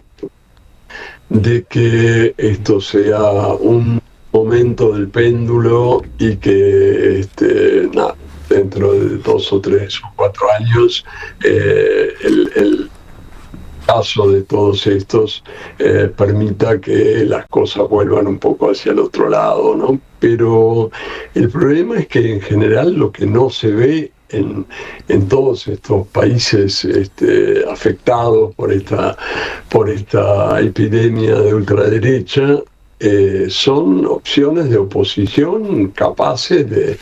de que esto sea un momento del péndulo y que dentro de 2 o 3 o 4 años el caso de todos estos permita que las cosas vuelvan un poco hacia el otro lado, ¿no? Pero el problema es que en general lo que no se ve en todos estos países afectados por esta epidemia de ultraderecha son opciones de oposición capaces de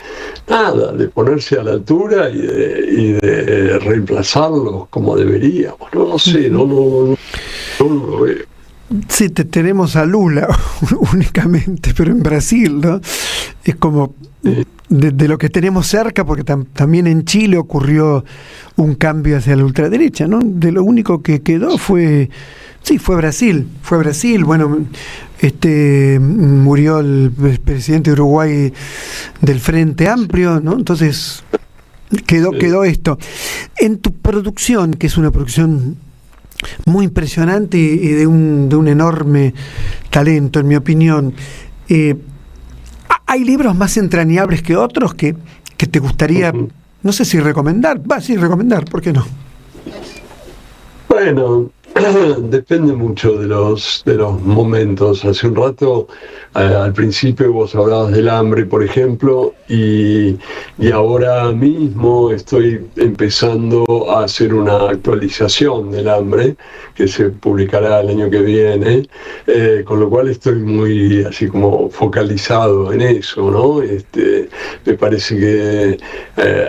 ponerse a la altura y de reemplazarlos como deberíamos. No sé, no lo veo. Sí, tenemos a Lula únicamente, pero en Brasil, ¿no? Es como de lo que tenemos cerca, porque también en Chile ocurrió un cambio hacia la ultraderecha, ¿no? De lo único que quedó fue Brasil. Bueno, murió el presidente de Uruguay del Frente Amplio, ¿no? Entonces quedó esto. En tu producción, que es una producción muy impresionante y de un enorme talento, en mi opinión, ¿hay libros más entrañables que otros que te gustaría, no sé si recomendar? Recomendar, ¿por qué no? Bueno, depende mucho de los momentos. Hace un rato, al principio vos hablabas del hambre, por ejemplo, y ahora mismo estoy empezando a hacer una actualización del hambre que se publicará el año que viene, con lo cual estoy muy así como focalizado en eso, ¿no? Me parece que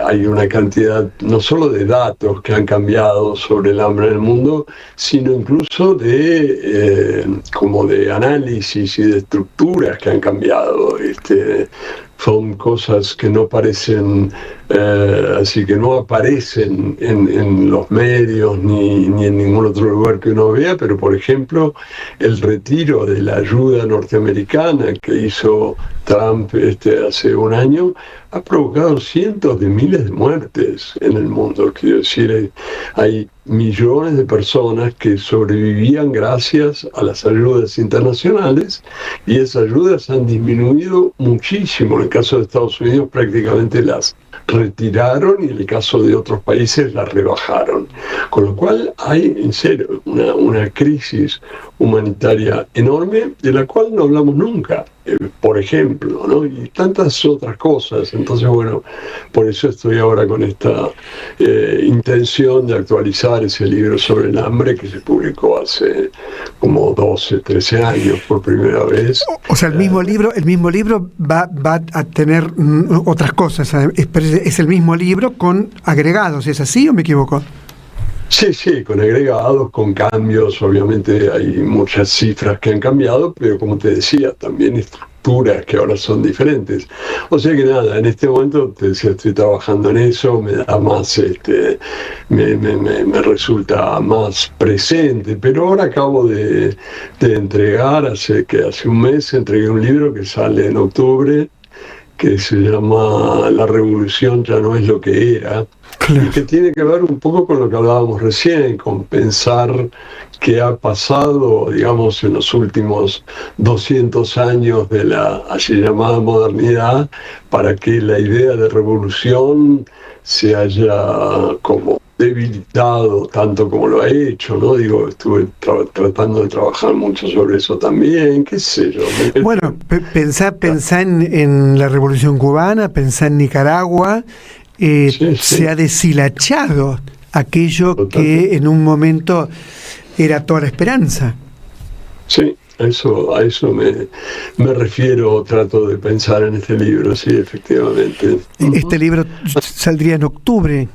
hay una cantidad no solo de datos que han cambiado sobre el hambre en el mundo, sino incluso como de análisis y de estructuras que han cambiado. Son cosas que no parecen, así que no aparecen en los medios ni en ningún otro lugar que uno vea, pero por ejemplo el retiro de la ayuda norteamericana que hizo Trump hace un año ha provocado cientos de miles de muertes en el mundo. Quiero decir, hay millones de personas que sobrevivían gracias a las ayudas internacionales y esas ayudas han disminuido muchísimo. En el caso de Estados Unidos prácticamente las retiraron y en el caso de otros países las rebajaron. Con lo cual hay, en serio, una crisis humanitaria enorme de la cual no hablamos nunca, por ejemplo, ¿no? Y tantas otras cosas. Entonces, bueno, por eso estoy ahora con esta intención de actualizar ese libro sobre el hambre que se publicó hace como 12, 13 años por primera vez. O sea, el mismo libro va a tener otras cosas. Es el mismo libro con agregados, ¿es así o me equivoco? Sí, con agregados, con cambios. Obviamente hay muchas cifras que han cambiado, pero como te decía, también estructuras que ahora son diferentes. O sea que nada, en este momento te decía, estoy trabajando en eso, me da más, me resulta más presente. Pero ahora acabo de entregar, hace un mes entregué un libro que sale en octubre, que se llama La revolución ya no es lo que era, y que tiene que ver un poco con lo que hablábamos recién, con pensar qué ha pasado, digamos, en los últimos 200 años de la así llamada modernidad, para que la idea de revolución se haya como debilitado tanto como lo ha hecho, ¿no? Digo, estuve tratando de trabajar mucho sobre eso también, qué sé yo. Bueno, pensá en la Revolución Cubana, pensá en Nicaragua, sí. Se ha deshilachado aquello que en un momento era toda la esperanza. Sí, a eso me refiero, trato de pensar en este libro, sí, efectivamente. Este libro saldría en octubre.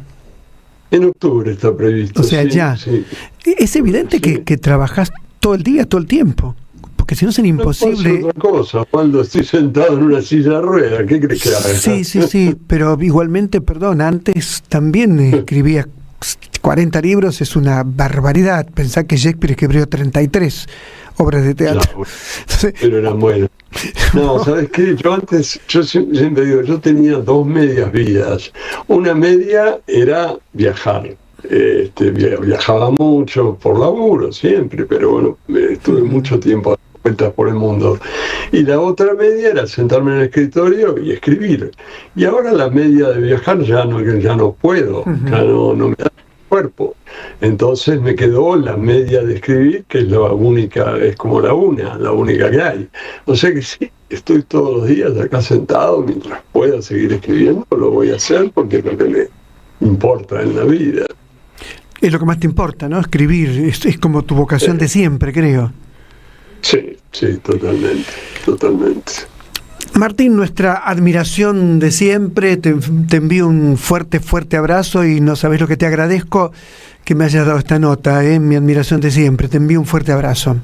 En octubre está previsto. O sea, sí, ya. Sí. Es evidente sí. que trabajás todo el día, todo el tiempo. Porque si no sería imposible. No otra cosa, cuando estoy sentado en una silla de ruedas, ¿qué crees que haga? Sí, pero igualmente, perdón, antes también escribía 40 libros, es una barbaridad. Pensá que Shakespeare escribió 33 obras de teatro. Claro, pero eran buenas. No, ¿sabes qué? Yo siempre digo, yo tenía dos medias vidas. Una media era viajar. Viajaba mucho por laburo siempre, pero bueno, estuve mucho tiempo dando vueltas por el mundo. Y la otra media era sentarme en el escritorio y escribir. Y ahora la media de viajar ya no puedo, ya no me da el cuerpo. Entonces me quedó la media de escribir, que es la única, es como la única que hay. O sea que sí, estoy todos los días acá sentado, mientras pueda seguir escribiendo, lo voy a hacer porque es lo que me importa en la vida. Es lo que más te importa, ¿no? Escribir, es como tu vocación de siempre, creo. Sí, totalmente. Martín, nuestra admiración de siempre, te envío un fuerte abrazo y no sabés lo que te agradezco que me hayas dado esta nota, mi admiración de siempre, te envío un fuerte abrazo.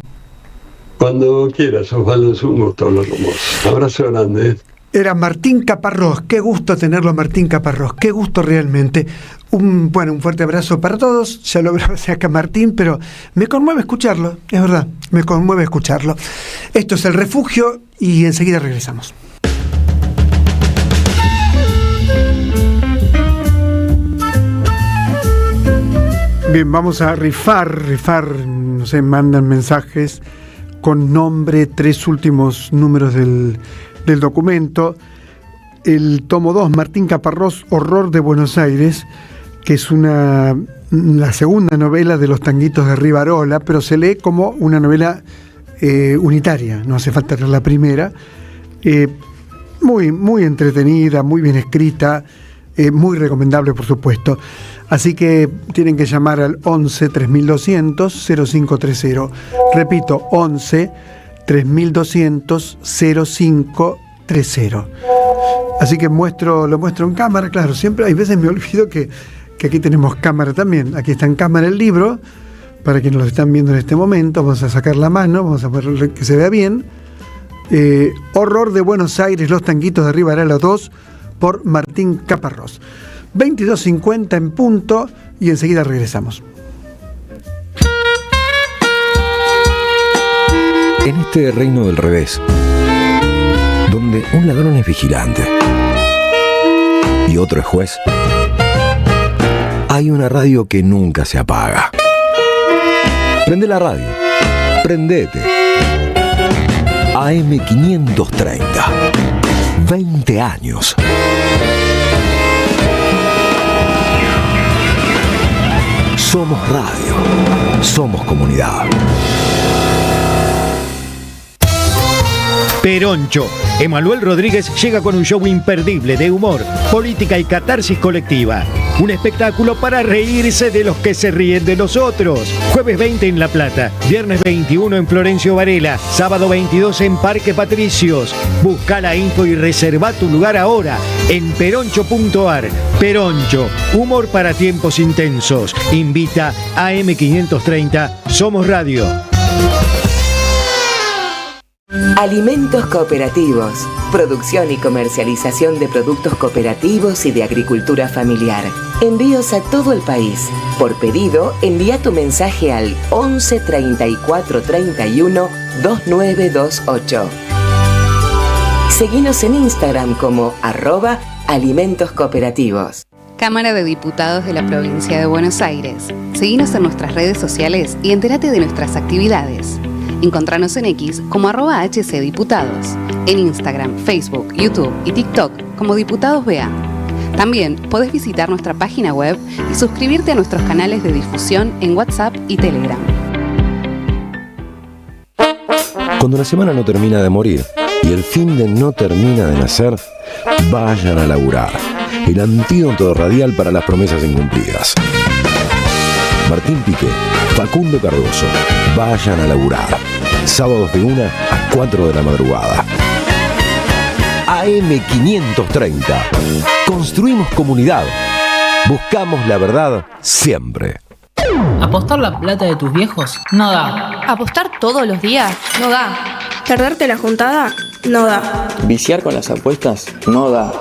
Cuando quieras, Osvaldo, es un gusto hablar con vos. Abrazo grande. Era Martín Caparrós. Qué gusto tenerlo, Martín Caparrós. Qué gusto realmente. Un fuerte abrazo para todos. Ya lo hablaba acá Martín, pero me conmueve escucharlo. Es verdad, me conmueve escucharlo. Esto es El Refugio y enseguida regresamos. Bien, vamos a rifar, no sé, mandan mensajes con nombre, 3 últimos números del documento. El tomo 2, Martín Caparrós, Horror de Buenos Aires, que es la segunda novela de los tanguitos de Rivarola, pero se lee como una novela unitaria, no hace falta leer la primera. Muy, muy entretenida, muy bien escrita, muy recomendable, por supuesto. Así que tienen que llamar al 11 3200 0530. Repito, 11 3200 0530. Así que lo muestro en cámara. Claro, siempre hay veces me olvido que aquí tenemos cámara también. Aquí está en cámara el libro, para quienes lo están viendo en este momento. Vamos a sacar la mano, vamos a poner que se vea bien. Horror de Buenos Aires, Los Tanguitos de Rivarola 2, por Martín Caparrós. 22:50 en punto y enseguida regresamos. En este reino del revés, donde un ladrón es vigilante y otro es juez, hay una radio que nunca se apaga. Prende la radio, prendete. AM530, 20 años. Somos radio, somos comunidad. Peroncho. Emanuel Rodríguez llega con un show imperdible de humor, política y catarsis colectiva. Un espectáculo para reírse de los que se ríen de nosotros. Jueves 20 en La Plata, viernes 21 en Florencio Varela, sábado 22 en Parque Patricios. Busca la info y reserva tu lugar ahora en peroncho.ar. Peroncho, humor para tiempos intensos. Invita a AM530, Somos Radio. Alimentos Cooperativos. Producción y comercialización de productos cooperativos y de agricultura familiar. Envíos a todo el país. Por pedido, envía tu mensaje al 11 34 31 2928. Seguinos en Instagram como @alimentos cooperativos. Cámara de Diputados de la Provincia de Buenos Aires. Seguinos en nuestras redes sociales y entérate de nuestras actividades. Encontranos en X como @HCDiputados, en Instagram, Facebook, YouTube y TikTok como Diputados BA. También podés visitar nuestra página web y suscribirte a nuestros canales de difusión en WhatsApp y Telegram. Cuando la semana no termina de morir y el fin de no termina de nacer, vayan a laburar. El antídoto radial para las promesas incumplidas. Martín Piqué, Facundo Cardoso, vayan a laburar. Sábados de 1 a 4 de la madrugada. AM530. Construimos comunidad. Buscamos la verdad siempre. ¿Apostar la plata de tus viejos? No da. ¿Apostar todos los días? No da. ¿Perderte la juntada? No da. ¿Viciar con las apuestas? No da.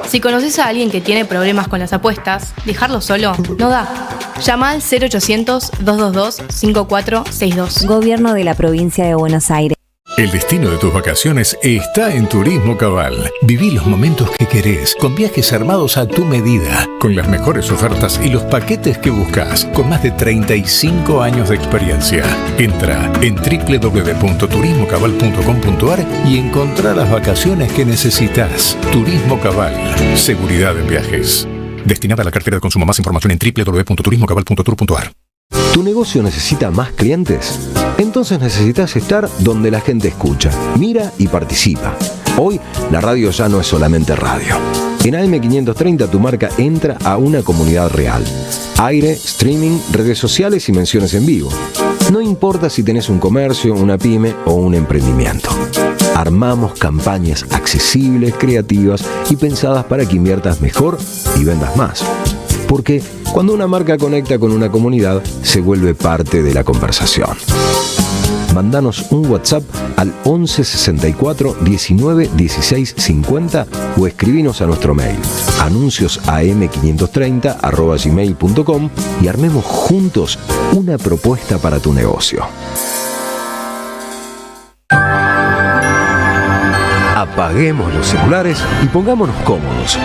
Si conoces a alguien que tiene problemas con las apuestas, dejarlo solo no da. Llama al 0800-222-5462. Gobierno de la Provincia de Buenos Aires. El destino de tus vacaciones está en Turismo Cabal. Viví los momentos que querés, con viajes armados a tu medida, con las mejores ofertas y los paquetes que buscas, con más de 35 años de experiencia. Entra en www.turismocabal.com.ar y encontrá las vacaciones que necesitas. Turismo Cabal, seguridad en viajes. Destinada a la cartera de consumo. Más información en www.turismocabal.tour.ar. ¿Tu negocio necesita más clientes? Entonces necesitas estar donde la gente escucha, mira y participa. Hoy, la radio ya no es solamente radio. En AM530 tu marca entra a una comunidad real. Aire, streaming, redes sociales y menciones en vivo. No importa si tenés un comercio, una pyme o un emprendimiento. Armamos campañas accesibles, creativas y pensadas para que inviertas mejor y vendas más. Porque cuando una marca conecta con una comunidad, se vuelve parte de la conversación. Mandanos un WhatsApp al 11 64 19 16 50 o escribinos a nuestro mail anunciosam530@gmail.com y armemos juntos una propuesta para tu negocio. Apaguemos los celulares y pongámonos cómodos.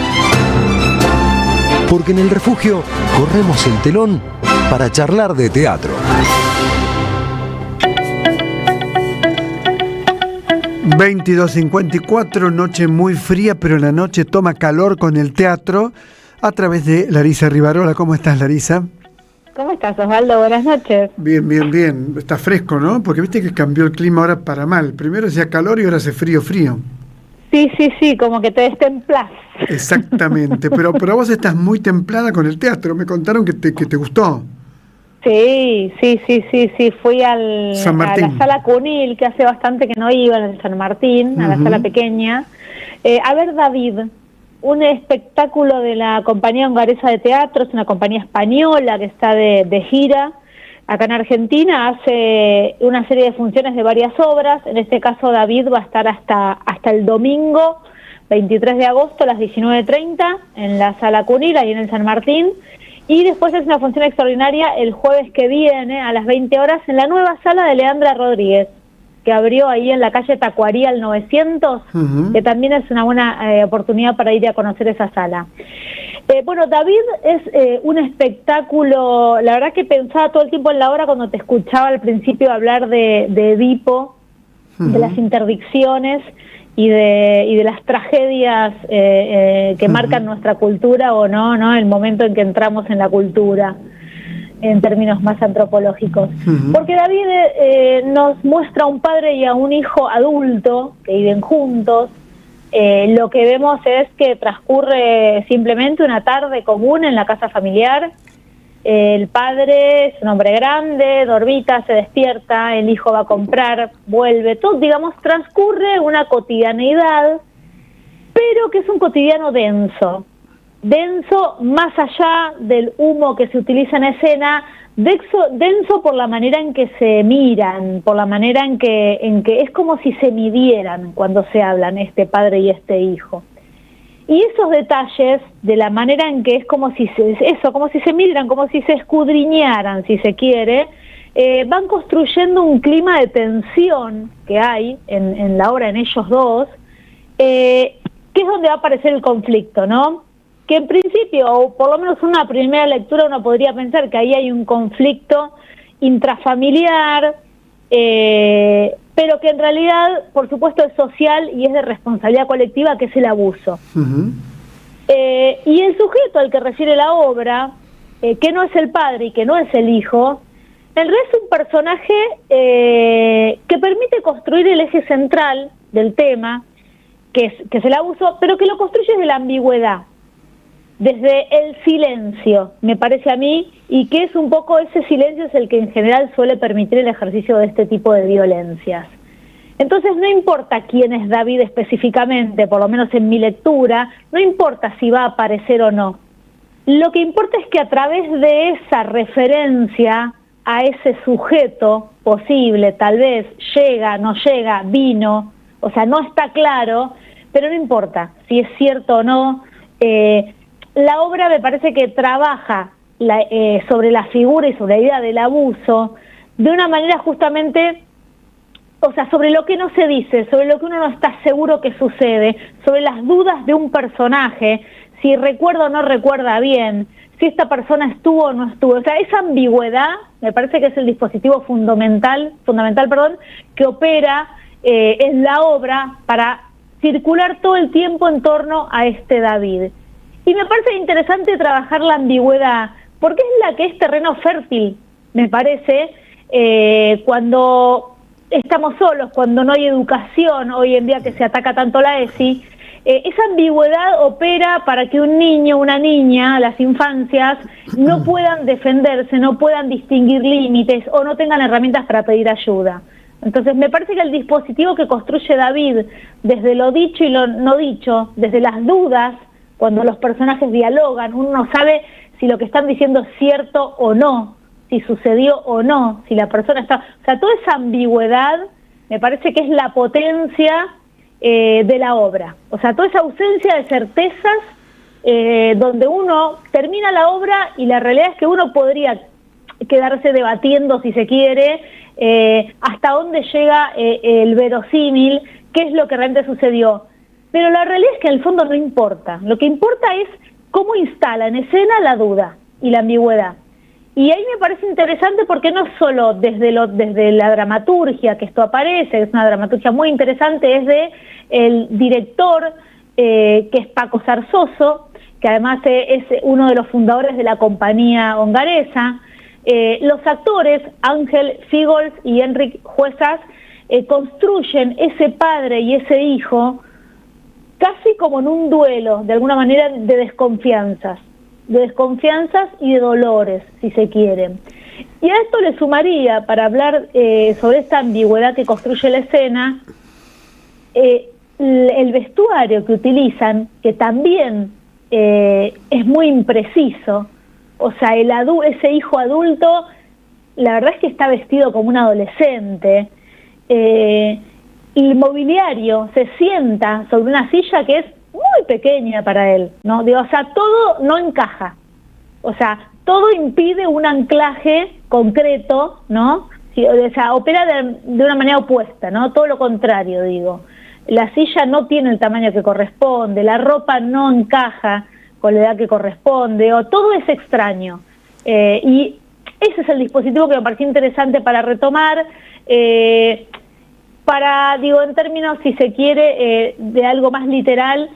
Porque en el refugio corremos el telón para charlar de teatro. ...22:54, noche muy fría, pero la noche toma calor con el teatro... ...a través de Larisa Rivarola. ¿Cómo estás, Larisa? ¿Cómo estás, Osvaldo? Buenas noches. Bien, bien, bien. Está fresco, ¿no? Porque viste que cambió el clima ahora para mal. Primero hacía calor y ahora hace frío, frío. Sí, como que te destemplás. Exactamente, pero vos estás muy templada con el teatro. Me contaron que te gustó. Sí. Fui a la Sala Cunil, que hace bastante que no iba, en el San Martín, a la sala pequeña. A ver, David, un espectáculo de la compañía hongaresa de teatro, es una compañía española que está de gira acá en Argentina, hace una serie de funciones de varias obras. En este caso, David va a estar hasta el domingo 23 de agosto a las 19:30 en la Sala Cunil, ahí en el San Martín, y después es una función extraordinaria el jueves que viene a las 20 horas en la nueva sala de Leandra Rodríguez, que abrió ahí en la calle Tacuarí al 900, que también es una buena oportunidad para ir a conocer esa sala. Bueno, David es un espectáculo, la verdad que pensaba todo el tiempo en la obra cuando te escuchaba al principio hablar de Edipo, de las interdicciones y de las tragedias que marcan nuestra cultura o no, el momento en que entramos en la cultura, en términos más antropológicos. Porque David nos muestra a un padre y a un hijo adulto que viven juntos. Lo que vemos es que transcurre simplemente una tarde común en la casa familiar. El padre es un hombre grande, dormita, se despierta, el hijo va a comprar, vuelve, todo, digamos, transcurre una cotidianeidad, pero que es un cotidiano denso más allá del humo que se utiliza en escena, denso por la manera en que se miran, por la manera en que es como si se midieran cuando se hablan este padre y este hijo. Y esos detalles, de la manera en que es como si se midieran, como si se escudriñaran, si se quiere, van construyendo un clima de tensión que hay en la obra, en ellos dos, que es donde va a aparecer el conflicto, ¿no? Que en principio, o por lo menos una primera lectura, uno podría pensar que ahí hay un conflicto intrafamiliar, pero que en realidad, por supuesto, es social y es de responsabilidad colectiva, que es el abuso. Y el sujeto al que refiere la obra, que no es el padre y que no es el hijo, en realidad es un personaje que permite construir el eje central del tema, que es el abuso, pero que lo construye desde la ambigüedad, desde el silencio, me parece a mí, y que es un poco ese silencio es el que en general suele permitir el ejercicio de este tipo de violencias. Entonces no importa quién es David específicamente, por lo menos en mi lectura, no importa si va a aparecer o no. Lo que importa es que a través de esa referencia a ese sujeto posible, tal vez llega, no llega, vino, o sea, no está claro, pero no importa si es cierto o no. La obra me parece que trabaja sobre la figura y sobre la idea del abuso de una manera justamente, o sea, sobre lo que no se dice, sobre lo que uno no está seguro que sucede, sobre las dudas de un personaje, si recuerda o no recuerda bien, si esta persona estuvo o no estuvo. O sea, esa ambigüedad me parece que es el dispositivo fundamental, que opera en la obra para circular todo el tiempo en torno a este David. Y me parece interesante trabajar la ambigüedad, porque es la que es terreno fértil, me parece, cuando estamos solos, cuando no hay educación, hoy en día que se ataca tanto la ESI, esa ambigüedad opera para que un niño, una niña, las infancias, no puedan defenderse, no puedan distinguir límites o no tengan herramientas para pedir ayuda. Entonces me parece que el dispositivo que construye David, desde lo dicho y lo no dicho, desde las dudas, cuando los personajes dialogan, uno no sabe si lo que están diciendo es cierto o no, si sucedió o no, si la persona está... O sea, toda esa ambigüedad me parece que es la potencia de la obra. O sea, toda esa ausencia de certezas donde uno termina la obra y la realidad es que uno podría quedarse debatiendo, si se quiere, hasta dónde llega el verosímil, qué es lo que realmente sucedió. Pero la realidad es que en el fondo no importa. Lo que importa es cómo instala en escena la duda y la ambigüedad. Y ahí me parece interesante porque no solo desde la dramaturgia que esto aparece, es una dramaturgia muy interesante, es de el director, que es Paco Zarzoso, que además es uno de los fundadores de la compañía hongaresa. Los actores, Ángel Fígols y Enric Juezas, construyen ese padre y ese hijo casi como en un duelo, de alguna manera, de desconfianzas y de dolores, si se quiere. Y a esto le sumaría, para hablar sobre esta ambigüedad que construye la escena, el vestuario que utilizan, que también es muy impreciso. O sea, ese hijo adulto, la verdad es que está vestido como un adolescente. El mobiliario se sienta sobre una silla que es muy pequeña para él, ¿no? Digo, o sea, todo no encaja. O sea, todo impide un anclaje concreto, ¿no? O sea, opera de una manera opuesta, ¿no? Todo lo contrario, digo. La silla no tiene el tamaño que corresponde, la ropa no encaja con la edad que corresponde, o todo es extraño. Y ese es el dispositivo que me pareció interesante para retomar, digo, en términos, si se quiere, de algo más literal,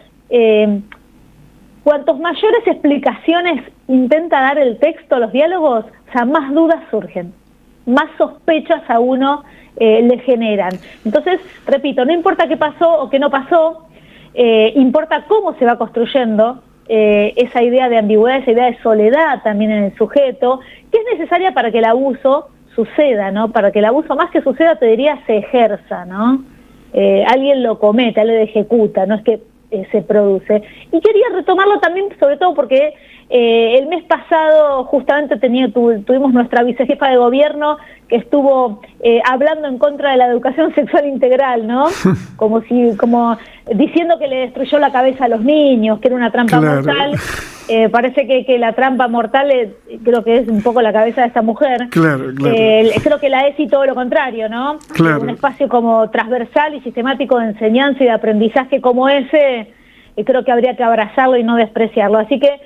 cuantos mayores explicaciones intenta dar el texto, los diálogos, o sea, más dudas surgen, más sospechas a uno le generan. Entonces, repito, no importa qué pasó o qué no pasó, importa cómo se va construyendo esa idea de ambigüedad, esa idea de soledad también en el sujeto, que es necesaria para que el abuso suceda, ¿no? Para que el abuso, más que suceda, te diría, se ejerza, ¿no? Alguien lo comete, alguien lo ejecuta, no es que se produce. Y quería retomarlo también, sobre todo porque el mes pasado justamente tuvimos nuestra vicejefa de gobierno que estuvo hablando en contra de la educación sexual integral, ¿no? Como diciendo que le destruyó la cabeza a los niños, que era una trampa mortal. Parece que la trampa mortal creo que es un poco la cabeza de esta mujer. Creo que la ESI todo lo contrario, ¿no? Un espacio como transversal y sistemático de enseñanza y de aprendizaje como ese, creo que habría que abrazarlo y no despreciarlo. Así que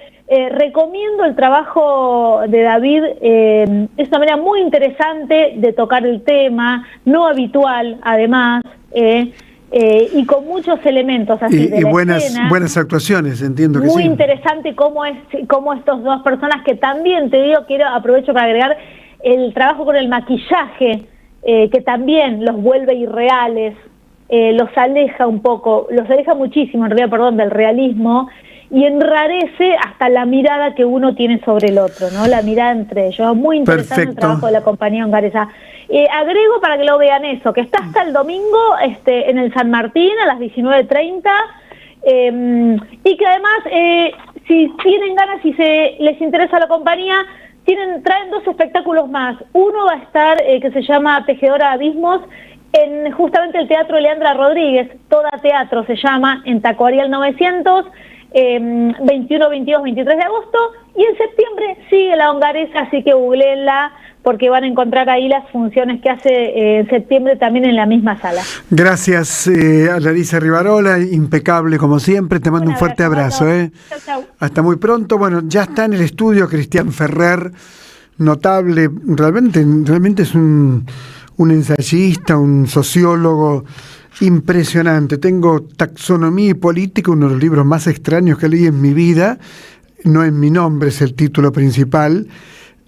recomiendo el trabajo de David, es una manera muy interesante de tocar el tema, no habitual además, y con muchos elementos así de la escena. Buenas actuaciones, entiendo que muy sí. Muy interesante cómo estos dos personas, que también te digo, aprovecho para agregar el trabajo con el maquillaje, que también los vuelve irreales, los aleja un poco, los aleja muchísimo en realidad, perdón, del realismo, y enrarece hasta la mirada que uno tiene sobre el otro, ¿no? La mirada entre ellos. Muy interesante. Perfecto. El trabajo de la compañía hongaresa. Agrego para que lo vean eso, que está hasta el domingo en el San Martín a las 19:30, y que además, si tienen ganas, si les interesa la compañía, traen dos espectáculos más. Uno va a estar, que se llama Tejedora de Abismos, en justamente el Teatro Leandra Rodríguez, Toda Teatro se llama, en Tacuarial 900, 21, 22, 23 de agosto, y en septiembre sigue la hongaresa, así que googleenla, porque van a encontrar ahí las funciones que hace en septiembre también en la misma sala. Gracias a Larisa Rivarola, impecable como siempre, te mando un fuerte abrazo. Chau, chau. Hasta muy pronto. Bueno, ya está en el estudio Cristian Ferrer, notable, realmente es un ensayista, un sociólogo impresionante. Tengo Taxonomía y Política, uno de los libros más extraños que leí en mi vida. No en mi nombre es el título principal.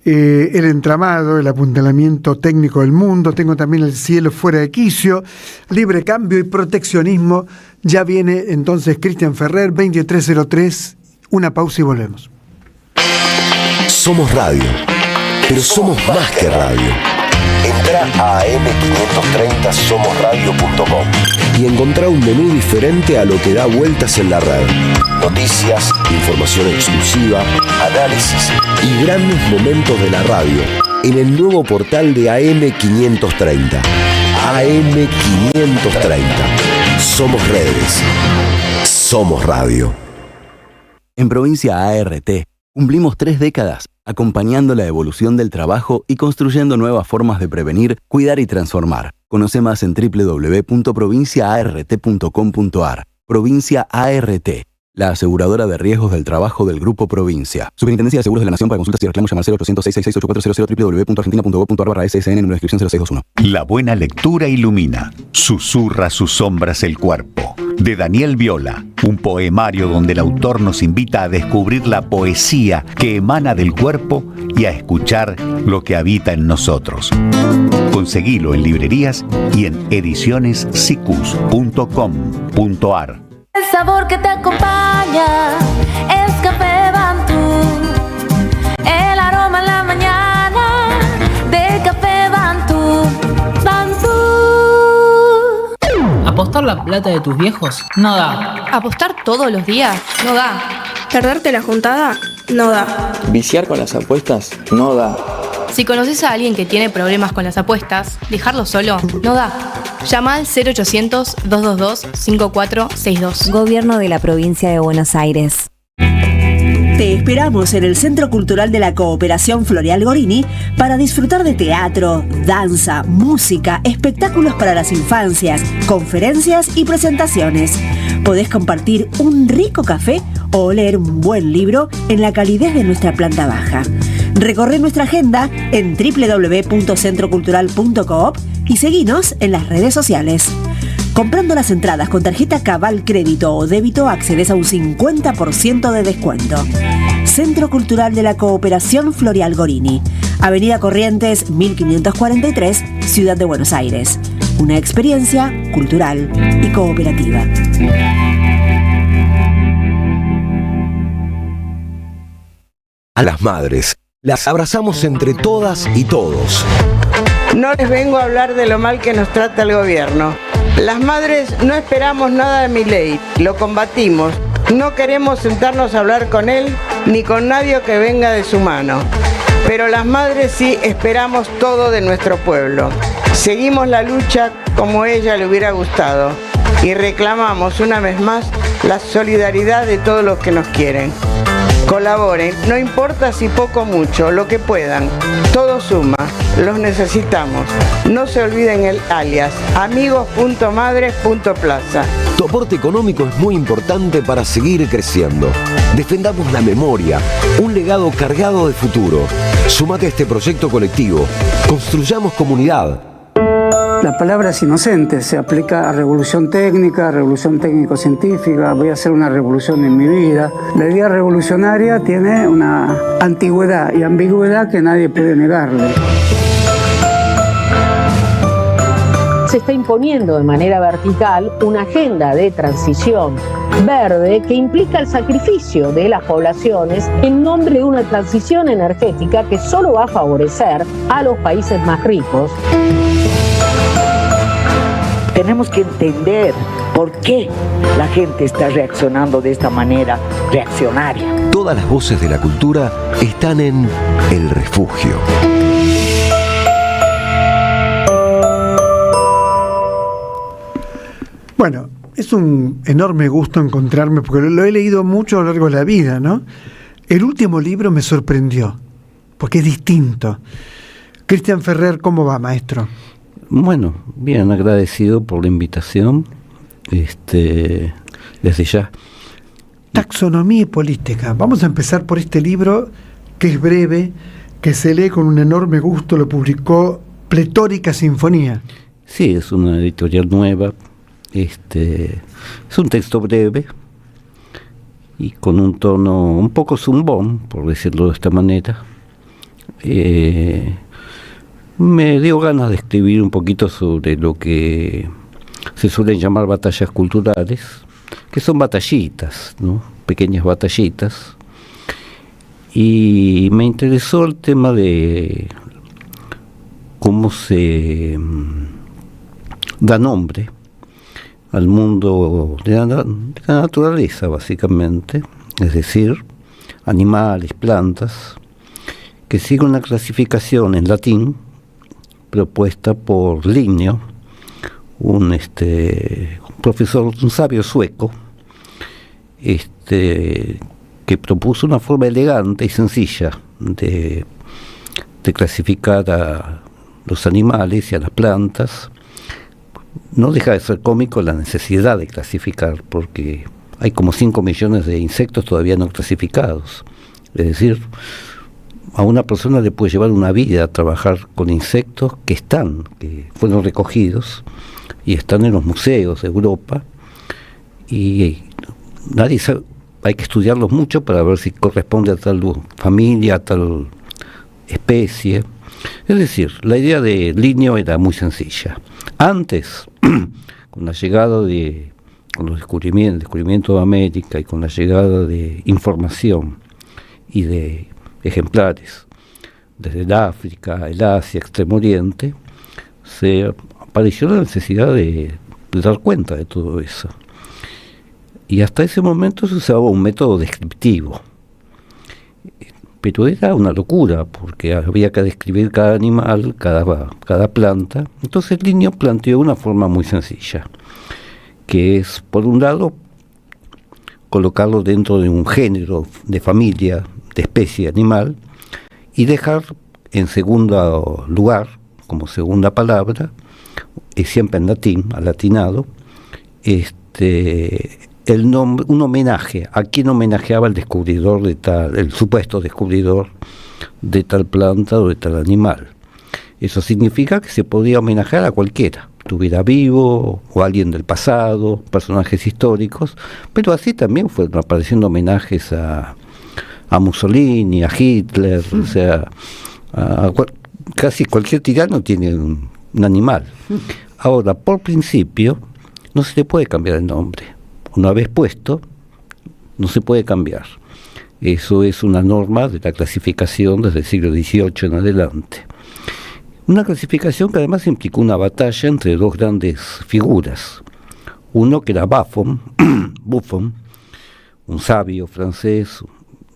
El entramado, el apuntalamiento técnico del mundo. Tengo también El cielo fuera de quicio, Libre cambio y proteccionismo. Ya viene entonces Cristian Ferrer, 2303. Una pausa y volvemos. Somos radio, pero somos más que radio. Entra a am530somosradio.com y encontrá un menú diferente a lo que da vueltas en la red. Noticias, información exclusiva, análisis y grandes momentos de la radio en el nuevo portal de AM530. AM530. Somos redes. Somos radio. En Provincia ART cumplimos 3 décadas acompañando la evolución del trabajo y construyendo nuevas formas de prevenir, cuidar y transformar. Conoce más en www.provinciaart.com.ar. Provincia ART, la aseguradora de riesgos del trabajo del Grupo Provincia. Superintendencia de Seguros de la Nación. Para consultas y reclamos llama al 0800-666-8400 www.argentina.gov.ar/SSN en nuestra inscripción 0621. La buena lectura ilumina. Susurra sus sombras el cuerpo. De Daniel Viola, un poemario donde el autor nos invita a descubrir la poesía que emana del cuerpo y a escuchar lo que habita en nosotros. Conseguilo en librerías y en edicionessicus.com.ar. El sabor que te acompaña es Café Bantú. El aroma en la mañana de Café Bantú. Bantú. ¿Apostar la plata de tus viejos? No da. ¿Apostar todos los días? No da. ¿Perderte la juntada? No da. Viciar con las apuestas no da. Si conoces a alguien que tiene problemas con las apuestas, dejarlo solo no da. Llama al 0800-222-5462. Gobierno de la Provincia de Buenos Aires. Te esperamos en el Centro Cultural de la Cooperación Floreal Gorini para disfrutar de teatro, danza, música, espectáculos para las infancias, conferencias y presentaciones. Podés compartir un rico café o leer un buen libro en la calidez de nuestra planta baja. Recorre nuestra agenda en www.centrocultural.coop y seguinos en las redes sociales. Comprando las entradas con tarjeta Cabal Crédito o Débito accedes a un 50% de descuento. Centro Cultural de la Cooperación Floreal Gorini, Avenida Corrientes 1543, Ciudad de Buenos Aires. Una experiencia cultural y cooperativa. A las madres, las abrazamos entre todas y todos. No les vengo a hablar de lo mal que nos trata el gobierno. Las madres no esperamos nada de Milei, lo combatimos. No queremos sentarnos a hablar con él ni con nadie que venga de su mano. Pero las madres sí esperamos todo de nuestro pueblo. Seguimos la lucha como ella le hubiera gustado y reclamamos una vez más la solidaridad de todos los que nos quieren. Colaboren, no importa si poco o mucho, lo que puedan. Todo suma, los necesitamos. No se olviden el alias, amigos.madres.plaza. Tu aporte económico es muy importante para seguir creciendo. Defendamos la memoria, un legado cargado de futuro. Súmate a este proyecto colectivo. Construyamos comunidad. La palabra es inocente, se aplica a revolución técnica, a revolución técnico-científica, voy a hacer una revolución en mi vida. La idea revolucionaria tiene una antigüedad y ambigüedad que nadie puede negarle. Se está imponiendo de manera vertical una agenda de transición verde que implica el sacrificio de las poblaciones en nombre de una transición energética que solo va a favorecer a los países más ricos. Tenemos que entender por qué la gente está reaccionando de esta manera reaccionaria. Todas las voces de la cultura están en El Refugio. Bueno, es un enorme gusto encontrarme, porque lo he leído mucho a lo largo de la vida, ¿no? El último libro me sorprendió, porque es distinto. Cristian Ferrer, ¿cómo va, maestro? Bueno, bien, agradecido por la invitación, desde ya. Taxonomía y política. Vamos a empezar por este libro, que es breve, que se lee con un enorme gusto, lo publicó Pletórica Sinfonía. Sí, es una editorial nueva, es un texto breve y con un tono un poco zumbón, por decirlo de esta manera. Me dio ganas de escribir un poquito sobre lo que se suelen llamar batallas culturales, que son batallitas, ¿no? Pequeñas batallitas. Y me interesó el tema de cómo se da nombre al mundo de la naturaleza, básicamente, es decir, animales, plantas, que sigue una clasificación en latín propuesta por Linneo, un profesor, un sabio sueco, que propuso una forma elegante y sencilla de clasificar a los animales y a las plantas. No deja de ser cómico la necesidad de clasificar, porque hay como 5 millones de insectos todavía no clasificados. Es decir, a una persona le puede llevar una vida a trabajar con insectos que fueron recogidos y están en los museos de Europa, y nadie sabe, hay que estudiarlos mucho para ver si corresponde a tal familia, a tal especie. Es decir, la idea de Linneo era muy sencilla. Antes, con la llegada con el descubrimiento de América y con la llegada de información y de ejemplares desde el África, el Asia, Extremo Oriente, se apareció la necesidad de dar cuenta de todo eso. Y hasta ese momento se usaba un método descriptivo, pero era una locura, porque había que describir cada animal, cada planta. Entonces Linneo planteó una forma muy sencilla, que es, por un lado, colocarlo dentro de un género, de familia, de especie animal, y dejar en segundo lugar, como segunda palabra, siempre en latín, alatinado, el nombre, un homenaje a quien homenajeaba el descubridor el supuesto descubridor de tal planta o de tal animal. Eso significa que se podía homenajear a cualquiera, estuviera vivo o alguien del pasado, personajes históricos, pero así también fueron apareciendo homenajes a Mussolini, a Hitler, o sea, casi cualquier tirano tiene un animal. Ahora, por principio, no se le puede cambiar el nombre. Una vez puesto, no se puede cambiar. Eso es una norma de la clasificación desde el siglo XVIII en adelante. Una clasificación que además implicó una batalla entre dos grandes figuras. Uno que era Buffon, un sabio francés,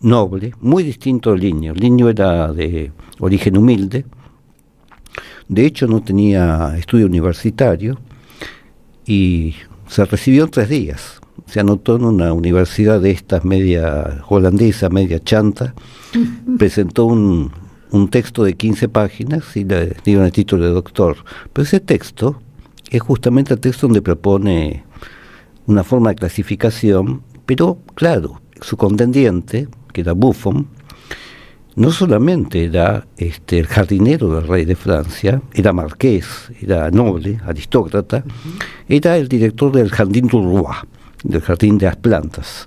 noble, muy distinto a Linneo. Linneo era de origen humilde, de hecho no tenía estudio universitario y se recibió en 3 días. Se anotó en una universidad de estas media holandesa, media chanta, presentó un texto de 15 páginas y le dieron el título de doctor. Pero ese texto es justamente el texto donde propone una forma de clasificación, pero claro, su contendiente, que era Buffon, no solamente era el jardinero del rey de Francia, era marqués, era noble, aristócrata, era el director del Jardin du Roi, del jardín de las plantas,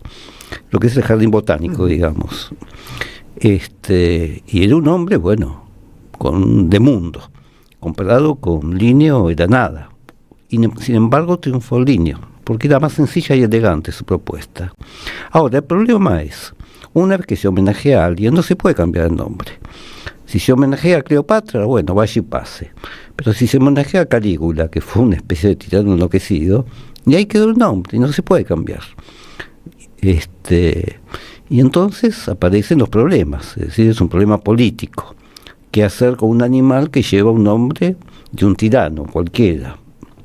lo que es el jardín botánico, digamos. Y era un hombre, bueno, de mundo. Comparado con Linneo era nada. Y sin embargo triunfó Linneo, porque era más sencilla y elegante su propuesta. Ahora, el problema es, una vez que se homenajea a alguien, no se puede cambiar el nombre. Si se homenajea a Cleopatra, bueno, vaya y pase. Pero si se homenajea a Calígula, que fue una especie de tirano enloquecido, y ahí quedó el nombre, y no se puede cambiar. Y entonces aparecen los problemas, es decir, es un problema político. ¿Qué hacer con un animal que lleva un nombre de un tirano, cualquiera?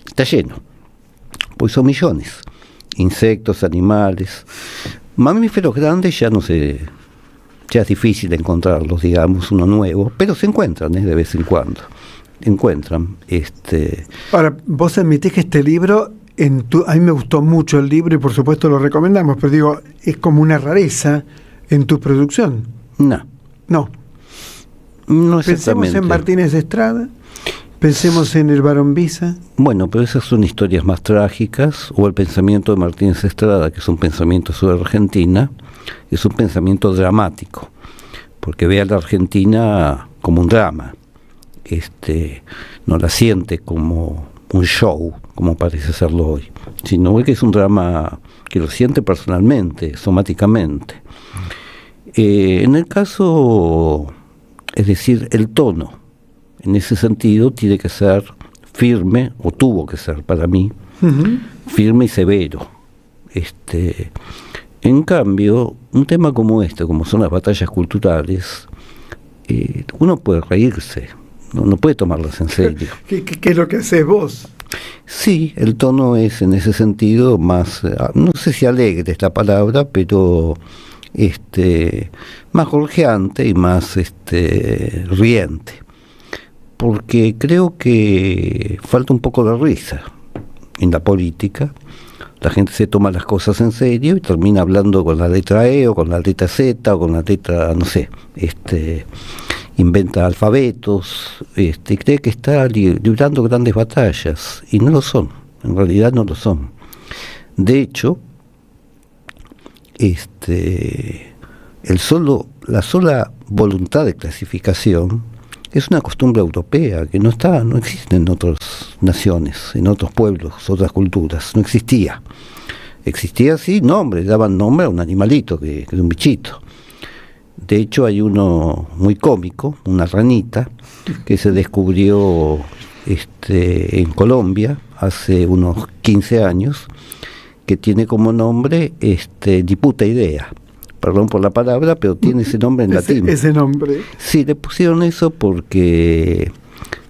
Está lleno, pues son millones. Insectos, animales, mamíferos grandes ya es difícil encontrarlos, digamos, uno nuevo, pero se encuentran de vez en cuando. Ahora, vos admitís que este libro, a mí me gustó mucho el libro y por supuesto lo recomendamos, pero digo, es como una rareza en tu producción. No exactamente. Pensemos en Martínez Estrada, pensemos en el Barón Visa. Bueno, pero esas son historias más trágicas, o el pensamiento de Martínez Estrada, que es un pensamiento sobre Argentina, es un pensamiento dramático, porque ve a la Argentina como un drama, no la siente como un show, como parece serlo hoy, sino que es un drama que lo siente personalmente, somáticamente. En el caso, es decir, el tono, en ese sentido, tiene que ser firme, o tuvo que ser para mí, firme y severo. En cambio, un tema como como son las batallas culturales, uno puede reírse, no puede tomarlas en serio. ¿Qué es lo que haces vos? Sí, el tono es en ese sentido más, no sé si alegre es la palabra, pero más gorjeante y más riente, porque creo que falta un poco de risa en la política. La gente se toma las cosas en serio y termina hablando con la letra E o con la letra Z o con la letra, no sé, inventa alfabetos, cree que está librando grandes batallas, y no lo son, en realidad no lo son. De hecho, la sola voluntad de clasificación es una costumbre europea que no existe en otras naciones, en otros pueblos, otras culturas, no existía. Existía así, daban nombre a un animalito, que es un bichito. De hecho, hay uno muy cómico, una ranita, que se descubrió en Colombia hace unos 15 años, que tiene como nombre ni puta idea. Perdón por la palabra, pero tiene ese nombre en latín. Ese nombre. Sí, le pusieron eso porque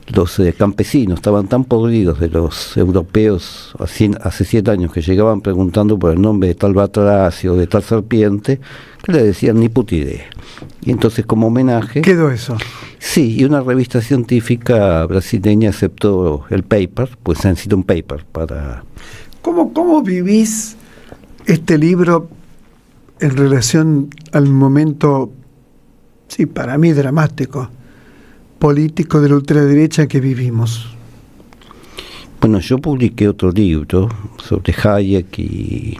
los campesinos estaban tan podridos de los europeos hace 100 años, que llegaban preguntando por el nombre de tal batracio o de tal serpiente, que le decían ni puta idea. Y entonces, como homenaje... ¿Quedó eso? Sí, y una revista científica brasileña aceptó el paper, pues han sido un paper para... ¿Cómo vivís este libro en relación al momento, sí, para mí dramático, político de la ultraderecha que vivimos? Bueno, yo publiqué otro libro sobre Hayek y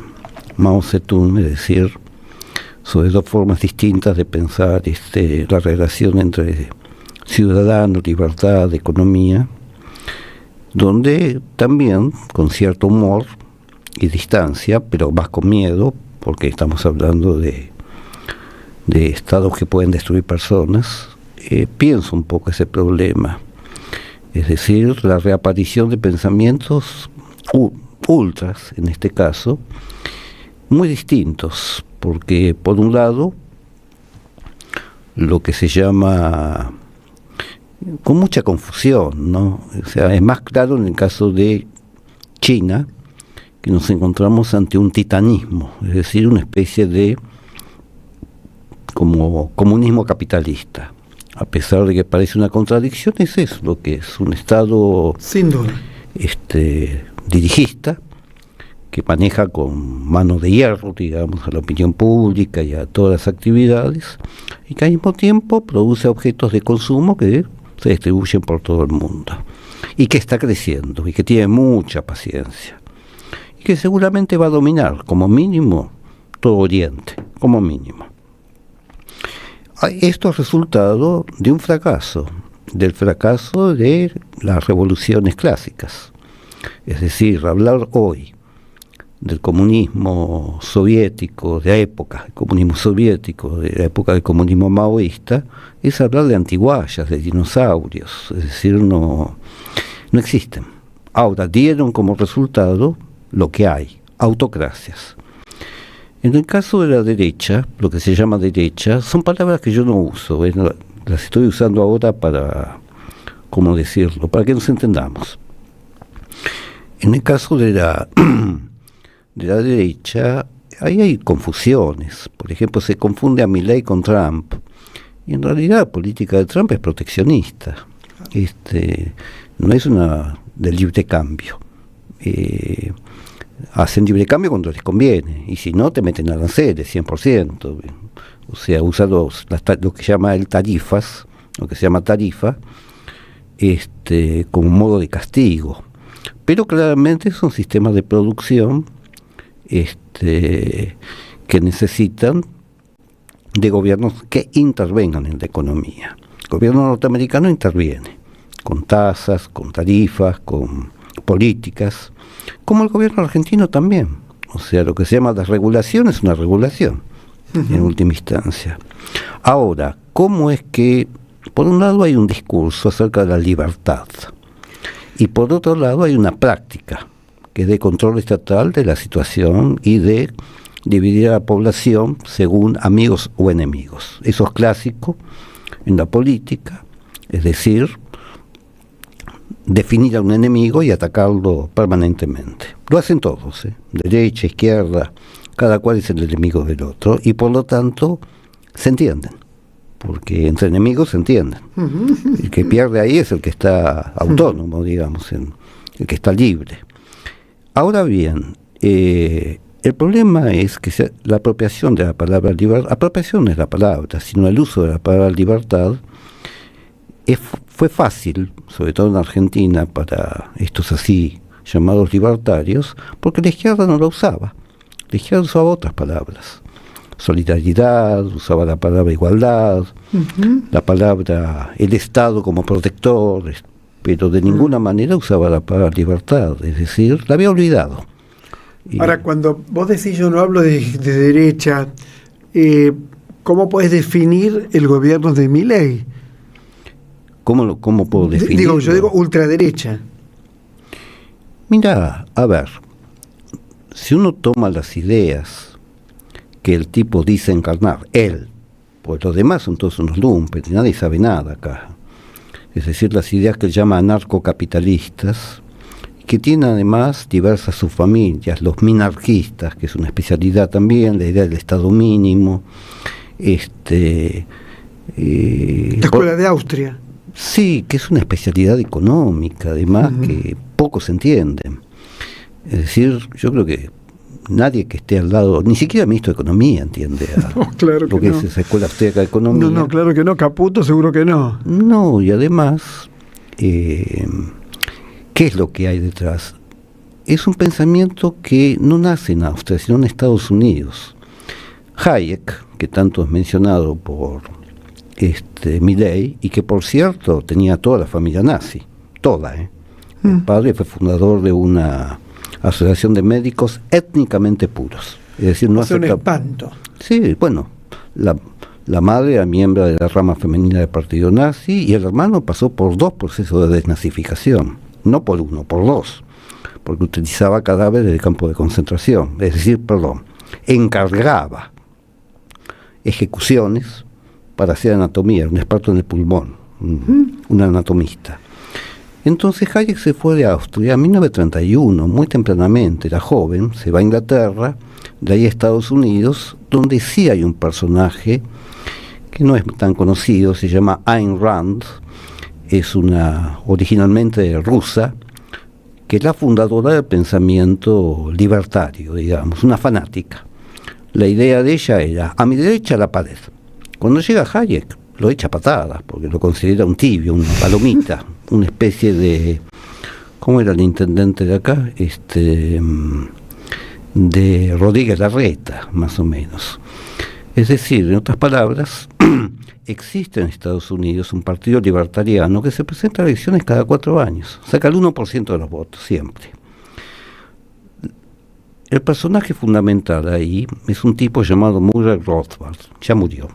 Mao Zedong, es decir, sobre dos formas distintas de pensar la relación entre ciudadano, libertad, economía, donde también, con cierto humor y distancia, pero más con miedo, porque estamos hablando de estados que pueden destruir personas, pienso un poco ese problema. Es decir, la reaparición de pensamientos ultras, en este caso, muy distintos, porque por un lado, lo que se llama, con mucha confusión, ¿no? O sea, es más claro en el caso de China, que nos encontramos ante un titanismo, es decir, una especie de como comunismo capitalista. A pesar de que parece una contradicción, es eso lo que es, un Estado sin duda dirigista, que maneja con mano de hierro, digamos, a la opinión pública y a todas las actividades, y que al mismo tiempo produce objetos de consumo que se distribuyen por todo el mundo, y que está creciendo, y que tiene mucha paciencia, y que seguramente va a dominar, como mínimo, todo Oriente, como mínimo. Esto es resultado de un fracaso, del fracaso de las revoluciones clásicas. Es decir, hablar hoy del comunismo soviético de la época, el comunismo soviético de la época del comunismo maoísta, es hablar de antiguallas, de dinosaurios, es decir, no existen. Ahora, dieron como resultado lo que hay, autocracias. En el caso de la derecha, lo que se llama derecha, son palabras que yo no uso, las estoy usando ahora para, ¿cómo decirlo?, para que nos entendamos. En el caso de la derecha, ahí hay confusiones. Por ejemplo, se confunde a Milei con Trump, y en realidad la política de Trump es proteccionista, no es una de libre cambio. Hacen libre cambio cuando les conviene, y si no, te meten aranceles 100%. O sea, usan lo que llama tarifas, lo que se llama tarifa, como modo de castigo. Pero claramente son sistemas de producción que necesitan de gobiernos que intervengan en la economía. El gobierno norteamericano interviene con tasas, con tarifas, con políticas, como el gobierno argentino también. O sea, lo que se llama desregulación es una regulación, en última instancia. Ahora, ¿cómo es que, por un lado hay un discurso acerca de la libertad, y por otro lado hay una práctica, que es de control estatal de la situación y de dividir a la población según amigos o enemigos? Eso es clásico en la política, es decir, definir a un enemigo y atacarlo permanentemente. Lo hacen todos, derecha, izquierda, cada cual es el enemigo del otro, y por lo tanto se entienden, porque entre enemigos se entienden. El que pierde ahí es el que está autónomo, digamos, el que está libre. Ahora bien, el problema es que la apropiación de la palabra libertad, apropiación no es la palabra, sino el uso de la palabra libertad, fue fácil, sobre todo en Argentina, para estos así llamados libertarios, porque la izquierda no la usaba. La izquierda usaba otras palabras. Solidaridad, usaba la palabra igualdad, la palabra el Estado como protector, pero de ninguna manera usaba la palabra libertad, es decir, la había olvidado. Ahora, cuando vos decís yo no hablo de derecha, ¿cómo podés definir el gobierno de Milei? ¿Cómo puedo definir? Yo digo ultraderecha. Mira, a ver, si uno toma las ideas que el tipo dice encarnar, él, pues los demás son todos unos lumpen, y nadie sabe nada acá. Es decir, las ideas que él llama anarcocapitalistas, que tienen además diversas subfamilias, los minarquistas, que es una especialidad también, la idea del Estado mínimo, la escuela de Austria. Sí, que es una especialidad económica, además, que poco se entiende. Es decir, yo creo que nadie que esté al lado, ni siquiera el ministro de Economía entiende claro lo que es esa escuela austríaca de economía. No, claro que no, Caputo seguro que no. No, y además, ¿qué es lo que hay detrás? Es un pensamiento que no nace en Austria, sino en Estados Unidos. Hayek, que tanto es mencionado por Milei, y que por cierto tenía toda la familia nazi, toda, El padre fue fundador de una asociación de médicos étnicamente puros, es decir, no hace un espanto. Sí, bueno, la madre era miembro de la rama femenina del partido nazi, y el hermano pasó por 2 procesos de desnazificación, no por 1, por 2, porque utilizaba cadáveres del campo de concentración, es decir, encargaba ejecuciones para hacer anatomía, un experto en el pulmón, un anatomista. Entonces Hayek se fue de Austria en 1931, muy tempranamente, era joven, se va a Inglaterra, de ahí a Estados Unidos, donde sí hay un personaje que no es tan conocido, se llama Ayn Rand, es una originalmente rusa, que es la fundadora del pensamiento libertario, digamos, una fanática. La idea de ella era, a mi derecha la pared. Cuando llega Hayek, lo echa a patadas, porque lo considera un tibio, una palomita, una especie de... ¿Cómo era el intendente de acá? De Rodríguez Larreta, más o menos. Es decir, en otras palabras, existe en Estados Unidos un partido libertariano que se presenta a elecciones cada 4 años, saca el 1% de los votos, siempre. El personaje fundamental ahí es un tipo llamado Murray Rothbard, ya murió,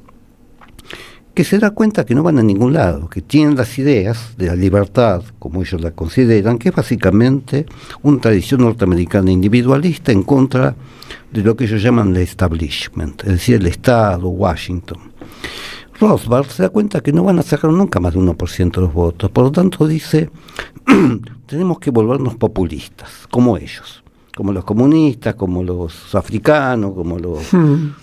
que se da cuenta que no van a ningún lado, que tienen las ideas de la libertad, como ellos la consideran, que es básicamente una tradición norteamericana individualista en contra de lo que ellos llaman el establishment, es decir, el Estado, Washington. Rothbard se da cuenta que no van a sacar nunca más de 1% de los votos, por lo tanto dice, tenemos que volvernos populistas, como ellos, como los comunistas, como los africanos, como los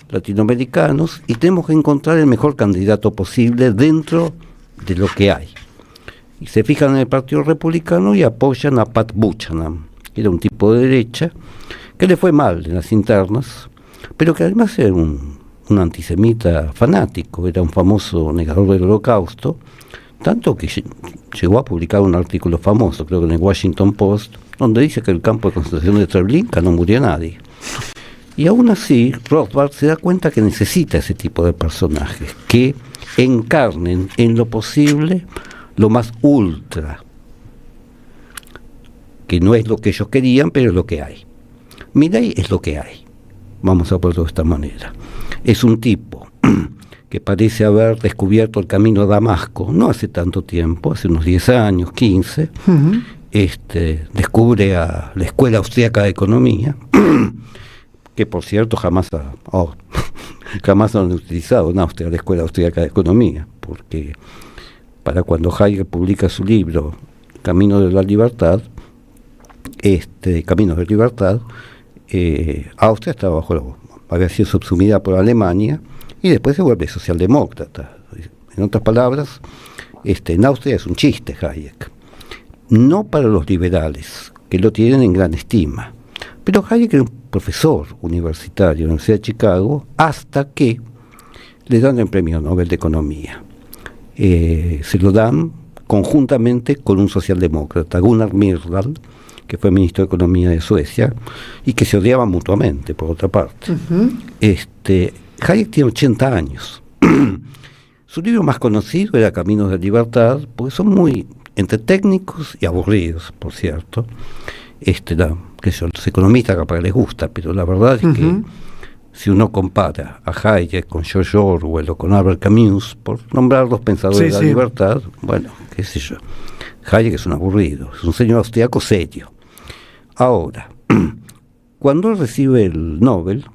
latinoamericanos, y tenemos que encontrar el mejor candidato posible dentro de lo que hay. Y se fijan en el Partido Republicano y apoyan a Pat Buchanan, que era un tipo de derecha, que le fue mal en las internas, pero que además era un antisemita fanático, era un famoso negador del Holocausto, tanto que llegó a publicar un artículo famoso, creo que en el Washington Post, donde dice que el campo de concentración de Treblinka no murió nadie. Y aún así, Rothbard se da cuenta que necesita ese tipo de personajes, que encarnen en lo posible lo más ultra, que no es lo que ellos querían, pero es lo que hay. Milei es lo que hay, vamos a ponerlo de esta manera. Es un tipo que parece haber descubierto el camino a Damasco, no hace tanto tiempo, hace unos 10 años, 15, descubre a la Escuela Austríaca de Economía, que por cierto jamás han utilizado en Austria la Escuela Austríaca de Economía, porque para cuando Hayek publica su libro Camino de la Libertad, Austria estaba había sido subsumida por Alemania y después se vuelve socialdemócrata. En otras palabras, en Austria es un chiste Hayek. No para los liberales, que lo tienen en gran estima. Pero Hayek era un profesor universitario en la Universidad de Chicago hasta que le dan el premio Nobel de Economía. Se lo dan conjuntamente con un socialdemócrata, Gunnar Myrdal, que fue ministro de Economía de Suecia, y que se odiaban mutuamente, por otra parte. Hayek tiene 80 años. Su libro más conocido era Caminos de Libertad, porque son muy entre técnicos y aburridos, por cierto. Los economistas capaz que les gusta, pero la verdad es que si uno compara a Hayek con George Orwell o con Albert Camus, por nombrar los pensadores de la libertad, bueno, qué sé yo, Hayek es un aburrido, es un señor austriaco serio. Ahora, cuando él recibe el Nobel,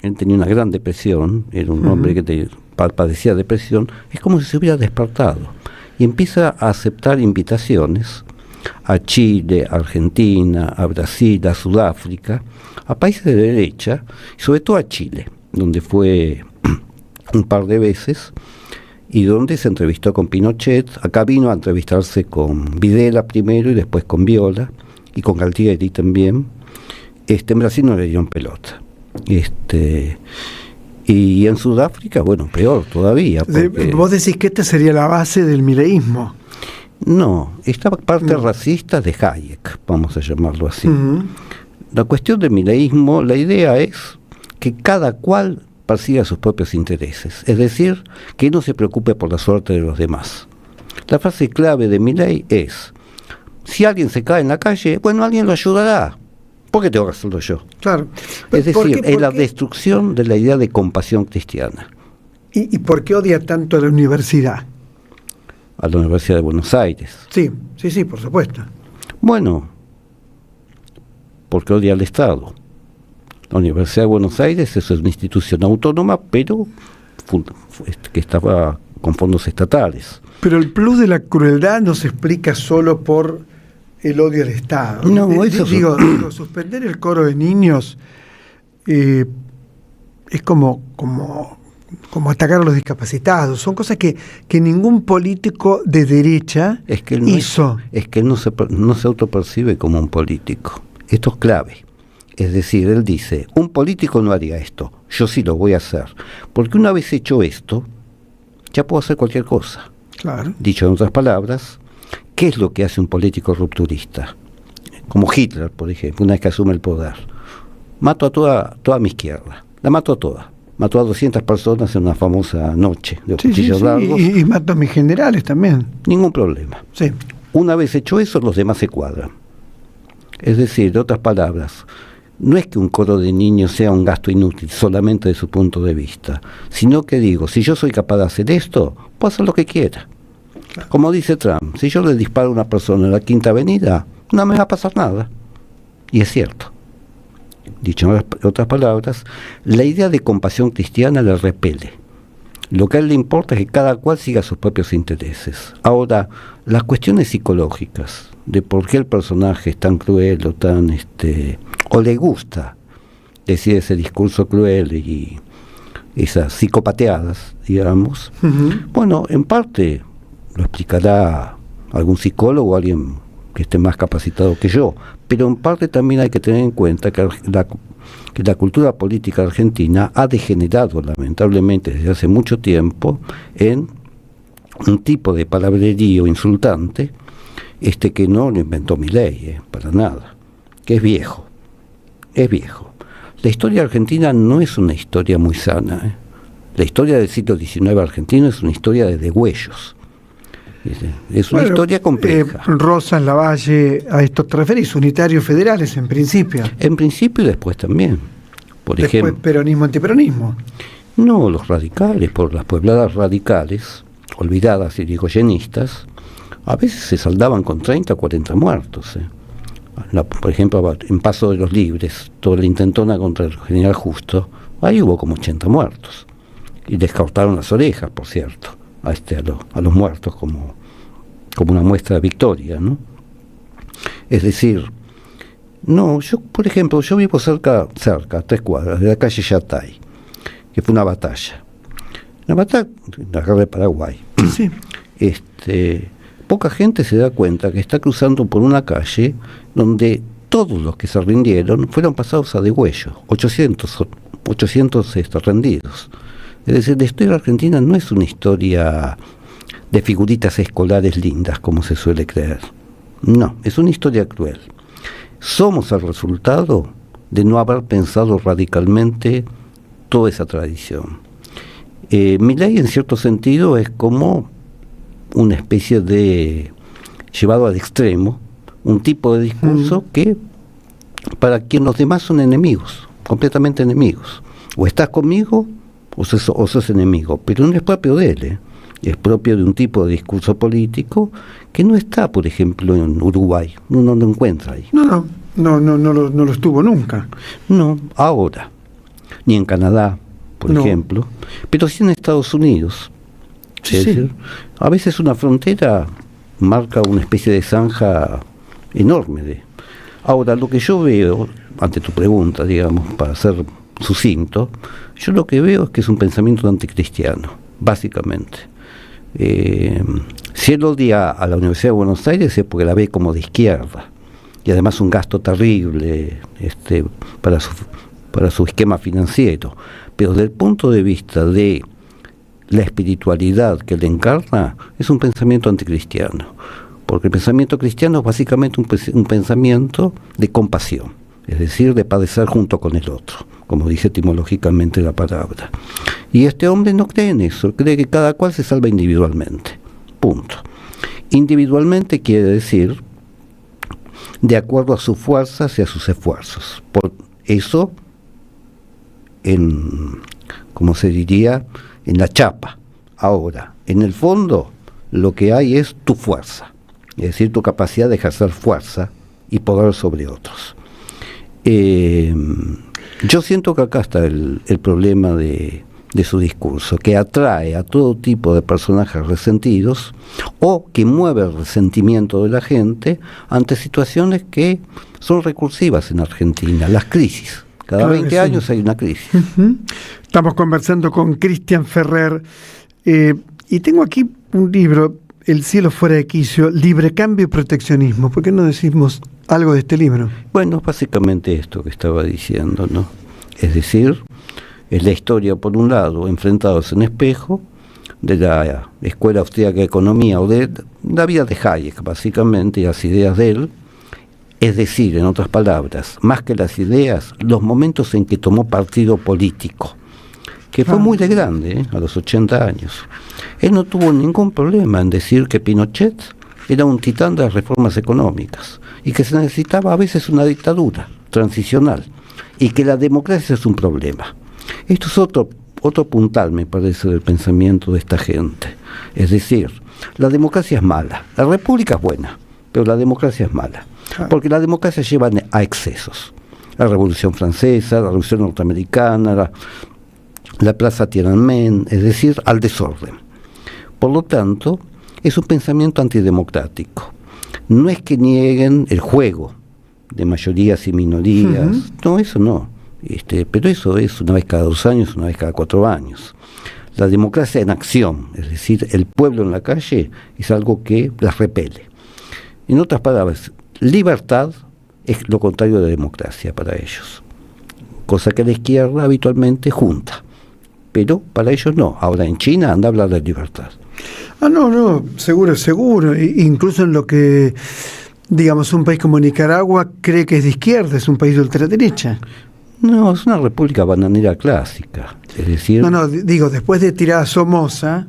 él tenía una gran depresión, era un hombre que padecía depresión, es como si se hubiera despertado y empieza a aceptar invitaciones a Chile, a Argentina, a Brasil, a Sudáfrica, a países de derecha, y sobre todo a Chile, donde fue un par de veces, y donde se entrevistó con Pinochet. Acá vino a entrevistarse con Videla primero y después con Viola, y con Galtieri también. En Brasil no le dieron pelota. Y en Sudáfrica, bueno, peor todavía. Vos decís que esta sería la base del mileísmo. No, esta parte racista de Hayek, vamos a llamarlo así. La cuestión del mileísmo, la idea es que cada cual persiga sus propios intereses, es decir, que no se preocupe por la suerte de los demás. La frase clave de Milei es: si alguien se cae en la calle, bueno, alguien lo ayudará. ¿Por qué tengo que hacerlo yo? Claro. Es decir, es la destrucción de la idea de compasión cristiana. ¿Y por qué odia tanto a la universidad? A la Universidad de Buenos Aires. Sí, por supuesto. Bueno, porque odia al Estado. La Universidad de Buenos Aires es una institución autónoma, pero que estaba con fondos estatales. Pero el plus de la crueldad no se explica solo por el odio al Estado. No, eso digo, suspender el coro de niños es como atacar a los discapacitados. Son cosas que ningún político de derecha hizo. Es que él no se autopercibe como un político. Esto es clave. Es decir, él dice, un político no haría esto, yo sí lo voy a hacer. Porque una vez hecho esto, ya puedo hacer cualquier cosa. Claro. Dicho en otras palabras, ¿qué es lo que hace un político rupturista? Como Hitler, por ejemplo, una vez que asume el poder. Mato a toda mi izquierda, la mato a toda. Mató a 200 personas en una famosa noche de cuchillos largos. Y mató a mis generales también. Ningún problema. Sí. Una vez hecho eso, los demás se cuadran. Es decir, de otras palabras, no es que un coro de niños sea un gasto inútil solamente de su punto de vista, sino que digo, si yo soy capaz de hacer esto, puedo hacer lo que quiera. Claro. Como dice Trump, si yo le disparo a una persona en la Quinta Avenida, no me va a pasar nada. Y es cierto. Dicho en otras palabras, la idea de compasión cristiana le repele. Lo que a él le importa es que cada cual siga sus propios intereses. Ahora, las cuestiones psicológicas de por qué el personaje es tan cruel o tan o le gusta decir ese discurso cruel y esas psicopateadas, digamos, bueno, en parte lo explicará algún psicólogo o alguien que esté más capacitado que yo, pero en parte también hay que tener en cuenta que la cultura política argentina ha degenerado lamentablemente desde hace mucho tiempo en un tipo de palabrerío insultante que no lo inventó Milei, para nada, que es viejo. La historia argentina no es una historia muy sana. La historia del siglo XIX argentino es una historia de degüellos. Es una historia compleja. Rosas, Lavalle, a esto te referís, unitarios federales en principio. En principio y después también. Por ejemplo, peronismo, antiperonismo. No, los radicales, por las puebladas radicales, olvidadas y rigoyenistas, a veces se saldaban con 30 o 40 muertos. Por ejemplo, en Paso de los Libres, toda la intentona contra el general Justo, ahí hubo como 80 muertos. Y les cortaron las orejas, por cierto. a los muertos como una muestra de victoria, ¿no? Es decir, no, yo, por ejemplo, yo vivo cerca, a 3 cuadras, de la calle Yatay, que fue una batalla. La guerra de Paraguay. Sí. Poca gente se da cuenta que está cruzando por una calle donde todos los que se rindieron fueron pasados a degüello, 800 rendidos. Es decir, la historia argentina no es una historia de figuritas escolares lindas, como se suele creer. No, es una historia cruel. Somos el resultado de no haber pensado radicalmente toda esa tradición. Milei, en cierto sentido, es como una especie de, llevado al extremo, un tipo de discurso que para quien los demás son enemigos, completamente enemigos. O estás conmigo o sos enemigo, pero no es propio de él, es propio de un tipo de discurso político que no está, por ejemplo, en Uruguay, uno no lo encuentra ahí. No lo estuvo nunca. No, ahora, ni en Canadá, por ejemplo, pero sí en Estados Unidos. Sí, es decir, a veces una frontera marca una especie de zanja enorme. Ahora, lo que yo veo, ante tu pregunta, digamos, para ser sucinto, yo lo que veo es que es un pensamiento anticristiano, básicamente. Si él odia a la Universidad de Buenos Aires es porque la ve como de izquierda, y además un gasto terrible para su esquema financiero. Pero desde el punto de vista de la espiritualidad que él encarna, es un pensamiento anticristiano, porque el pensamiento cristiano es básicamente un pensamiento de compasión, es decir, de padecer junto con el otro, como dice etimológicamente la palabra. Y este hombre no cree en eso, cree que cada cual se salva individualmente, punto. Individualmente quiere decir de acuerdo a sus fuerzas y a sus esfuerzos. Por eso, como se diría, en la chapa. Ahora, en el fondo, lo que hay es tu fuerza, es decir, tu capacidad de ejercer fuerza y poder sobre otros. Yo siento que acá está el problema de su discurso, que atrae a todo tipo de personajes resentidos o que mueve el resentimiento de la gente ante situaciones que son recursivas en Argentina, las crisis. Cada 20 años hay una crisis. Estamos conversando con Cristian Ferrer y tengo aquí un libro, El cielo fuera de quicio, Libre Cambio y Proteccionismo. ¿Por qué no decimos algo de este libro? Bueno, básicamente esto que estaba diciendo, ¿no? Es decir, es la historia, por un lado, enfrentados en espejo, de la Escuela Austríaca de Economía, o de la vida de Hayek, básicamente, y las ideas de él. Es decir, en otras palabras, más que las ideas, los momentos en que tomó partido político, que fue muy de grande, a los 80 años. Él no tuvo ningún problema en decir que Pinochet era un titán de las reformas económicas y que se necesitaba a veces una dictadura transicional y que la democracia es un problema. Esto es otro puntal, me parece, del pensamiento de esta gente. Es decir, la democracia es mala, la república es buena, pero la democracia es mala. Porque la democracia lleva a excesos. La Revolución Francesa, la Revolución Norteamericana, la Plaza Tiananmen, es decir, al desorden. Por lo tanto, es un pensamiento antidemocrático. No es que nieguen el juego de mayorías y minorías, no, eso no. Pero eso es una vez cada 2 años, una vez cada 4 años. La democracia en acción, es decir, el pueblo en la calle, es algo que las repele. En otras palabras, libertad es lo contrario de democracia para ellos, cosa que la izquierda habitualmente junta, pero para ellos no. Ahora en China anda a hablar de libertad. No, seguro. Incluso en lo que, digamos, un país como Nicaragua cree que es de izquierda, es un país de ultraderecha. No, es una república bananera clásica, es decir... digo, después de tirar a Somoza,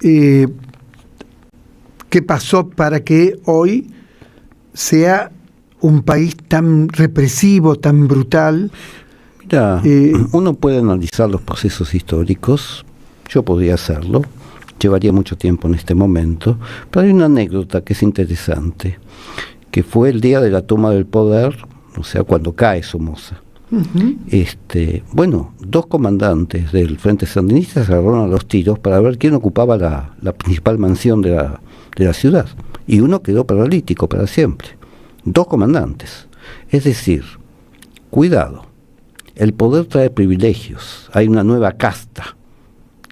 ¿qué pasó para que hoy sea un país tan represivo, tan brutal? Mira, uno puede analizar los procesos históricos, yo podría hacerlo, llevaría mucho tiempo en este momento, pero hay una anécdota que es interesante, que fue el día de la toma del poder, o sea, cuando cae Somoza. Bueno, 2 comandantes del Frente Sandinista se agarraron a los tiros para ver quién ocupaba la principal mansión de la ciudad, y uno quedó paralítico para siempre. 2 comandantes. Es decir, cuidado, el poder trae privilegios, hay una nueva casta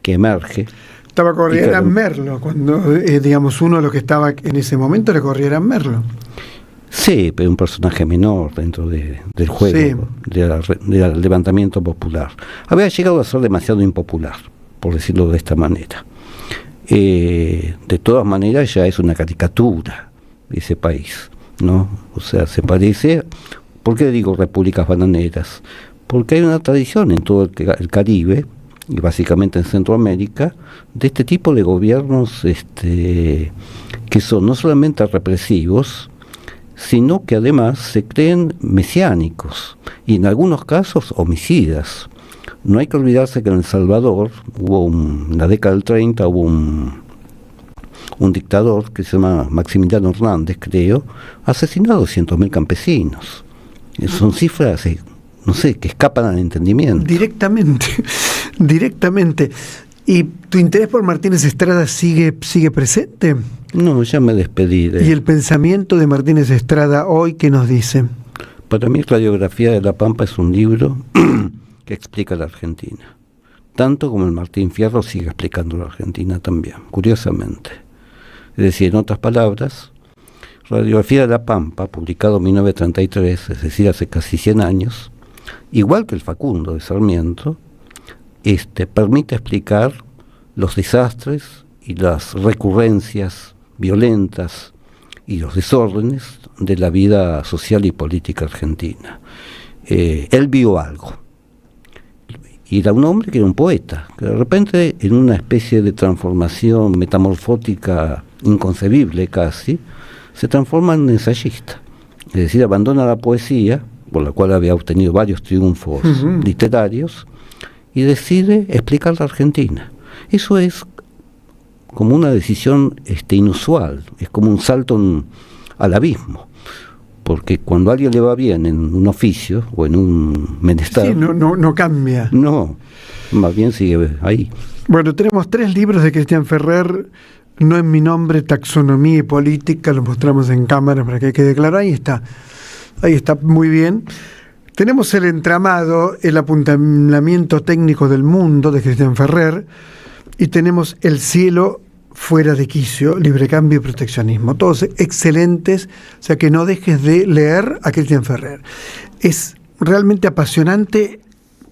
que emerge. Estaba Corrieran Merlo, cuando digamos uno de los que estaba en ese momento era Corrieran Merlo. Sí, pero un personaje menor dentro del juego, del levantamiento popular. Había llegado a ser demasiado impopular, por decirlo de esta manera. De todas maneras ya es una caricatura ese país, ¿no? O sea, se parece. ¿Por qué digo repúblicas bananeras? Porque hay una tradición en todo el Caribe, y básicamente en Centroamérica, de este tipo de gobiernos que son no solamente represivos, sino que además se creen mesiánicos, y en algunos casos homicidas. No hay que olvidarse que en El Salvador en la década del 30 hubo un dictador que se llama Maximiliano Hernández, creo, asesinó a 200.000 campesinos. Son cifras, no sé, que escapan al entendimiento. Directamente. ¿Y tu interés por Martínez Estrada sigue presente? No, ya me despedí. ¿Y el pensamiento de Martínez Estrada hoy qué nos dice? Para mí, Radiografía de la Pampa es un libro que explica la Argentina. Tanto como el Martín Fierro sigue explicando la Argentina también, curiosamente. Es decir, en otras palabras, Radiografía de la Pampa, publicado en 1933, es decir, hace casi 100 años, igual que el Facundo de Sarmiento, permite explicar los desastres y las recurrencias violentas y los desórdenes de la vida social y política argentina. Él vio algo, y era un hombre que era un poeta, que de repente, en una especie de transformación metamorfótica inconcebible casi, se transforma en un ensayista, es decir, abandona la poesía, por la cual había obtenido varios triunfos literarios, y decide explicar la Argentina. Eso es como una decisión inusual, es como un salto al abismo, porque cuando a alguien le va bien en un oficio o en un menester, sí, no cambia. No, más bien sigue ahí. Bueno, tenemos 3 libros de Cristian Ferrer. No en mi nombre, Taxonomía y Política, lo mostramos en cámara para que quede claro. Ahí está muy bien. Tenemos El entramado, el apuntalamiento técnico del mundo de Cristian Ferrer, y tenemos El cielo fuera de quicio, libre cambio y proteccionismo. Todos excelentes, o sea que no dejes de leer a Cristian Ferrer. Es realmente apasionante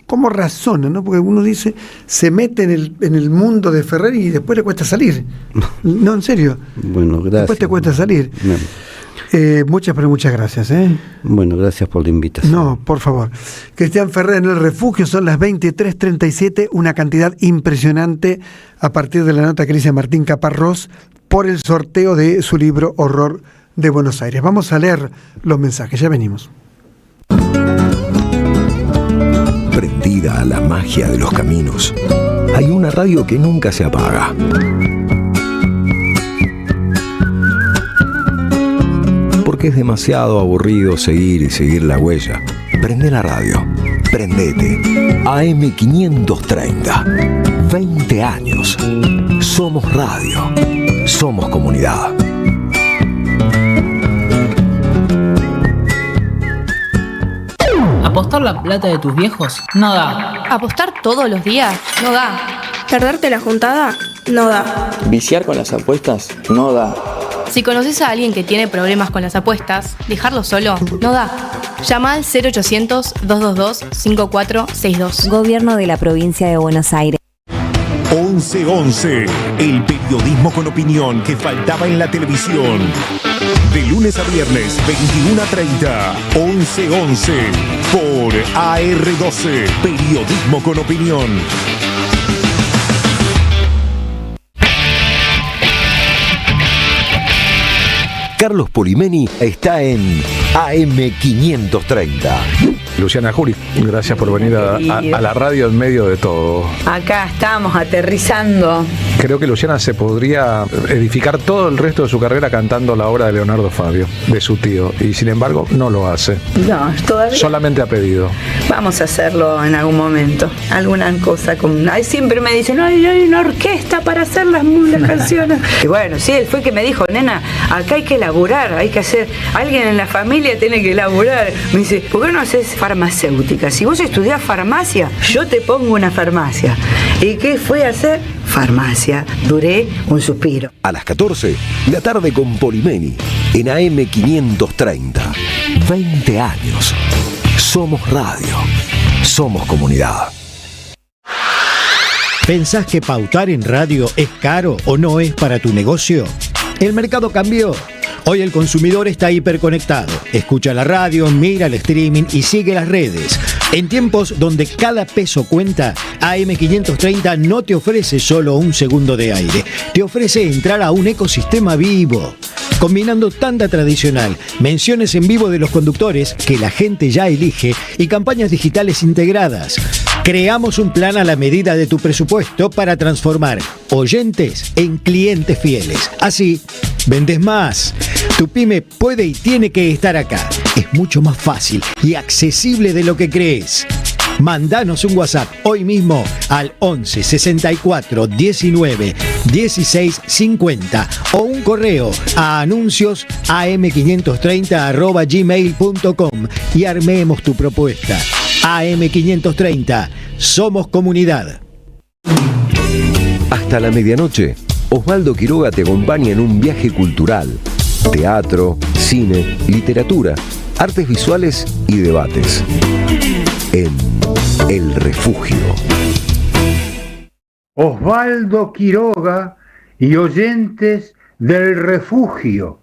cómo razona, ¿no? Porque uno dice, se mete en el mundo de Ferrer y después le cuesta salir. No, en serio. Bueno, gracias. Después te cuesta salir. Bueno. Muchas gracias. Bueno, gracias por la invitación. No, por favor. Cristian Ferrer en El refugio, son las 23:37, una cantidad impresionante a partir de la nota que dice Martín Caparrós por el sorteo de su libro Horror de Buenos Aires. Vamos a leer los mensajes, ya venimos. Prendida a la magia de los caminos, hay una radio que nunca se apaga. Porque es demasiado aburrido seguir la huella. Prende la radio. Prendete. AM530. 20 años. Somos radio. Somos comunidad. ¿Apostar la plata de tus viejos? No da. ¿Apostar todos los días? No da. ¿Perderte la juntada? No da. ¿Viciar con las apuestas? No da. Si conoces a alguien que tiene problemas con las apuestas, dejarlo solo no da. Llama al 0800-222-5462. Gobierno de la Provincia de Buenos Aires. 1111, el periodismo con opinión que faltaba en la televisión. De lunes a viernes, 21:30, 1111, por AR12, periodismo con opinión. Carlos Polimeni está en AM530. Luciana Jury, gracias por venir a la radio en medio de todo. Acá estamos aterrizando. Creo que Luciana se podría edificar todo el resto de su carrera cantando la obra de Leonardo Fabio, de su tío, y sin embargo no lo hace. No, todavía. Solamente ha pedido. Vamos a hacerlo en algún momento. Alguna cosa con. Ay, siempre me dicen, ay, hay una orquesta para hacer las canciones. Y bueno, sí, él fue que me dijo, nena, acá hay que laburar, hay que hacer. Alguien en la familia tiene que laburar. Me dice, ¿por qué no haces farmacéutica? Si vos estudiás farmacia, yo te pongo una farmacia. ¿Y qué fue a hacer? Farmacia. Duré un suspiro. A las 14, la tarde con Polimeni, en AM530. 20 años. Somos radio. Somos comunidad. ¿Pensás que pautar en radio es caro o no es para tu negocio? El mercado cambió. Hoy el consumidor está hiperconectado. Escucha la radio, mira el streaming y sigue las redes. En tiempos donde cada peso cuenta, AM530 no te ofrece solo un segundo de aire. Te ofrece entrar a un ecosistema vivo, combinando tanda tradicional, menciones en vivo de los conductores que la gente ya elige y campañas digitales integradas. Creamos un plan a la medida de tu presupuesto para transformar oyentes en clientes fieles. Así, vendes más. Tu pyme puede y tiene que estar acá. Es mucho más fácil y accesible de lo que crees. Mandanos un WhatsApp hoy mismo al 11 64 19 16 50 o un correo a anuncios am530@gmail.com y armemos tu propuesta. AM530, somos comunidad. Hasta la medianoche, Osvaldo Quiroga te acompaña en un viaje cultural. Teatro, cine, literatura, artes visuales y debates. En El Refugio. Osvaldo Quiroga y oyentes del Refugio.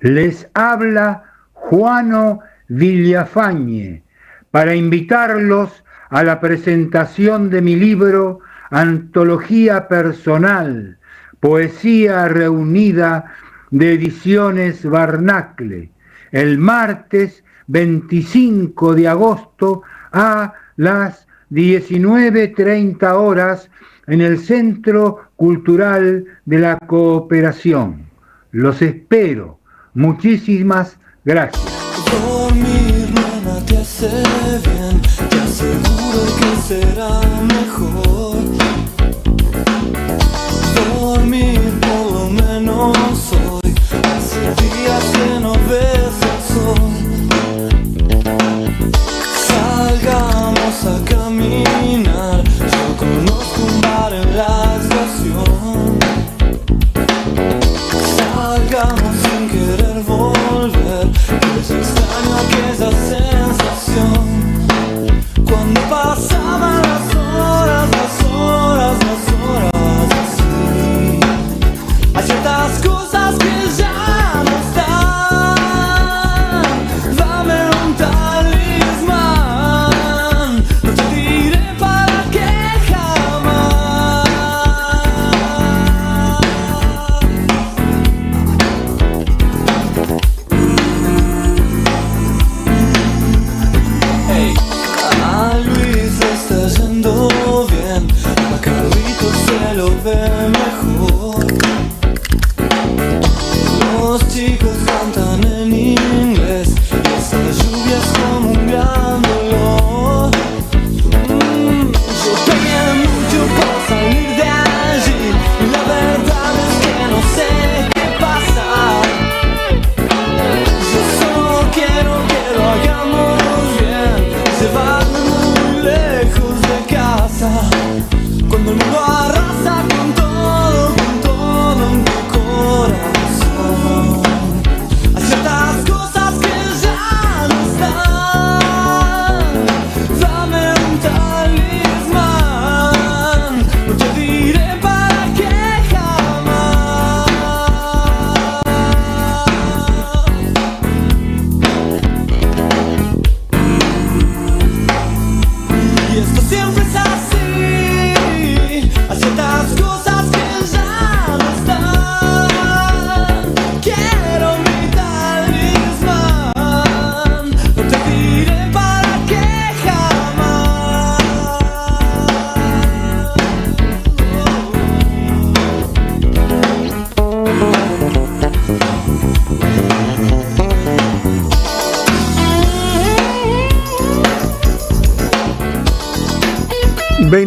Les habla Juano Villafañe para invitarlos a la presentación de mi libro Antología Personal, Poesía Reunida de Ediciones Barnacle, el martes 25 de agosto a las 19:30 horas en el Centro Cultural de la Cooperación. Los espero. Muchísimas gracias. Dormir, nena, te hace bien, te aseguro que será mejor. Dormir por lo menos hoy, hace días que no ves el sol. Salgamos a caminar, yo conozco un bar en la estación. Salgamos sin querer volver, es extraño aquella sensación. Cuando pasaban las horas así. Hay ciertas cosas que ya no están. Dame un talismán, no te diré para qué jamás.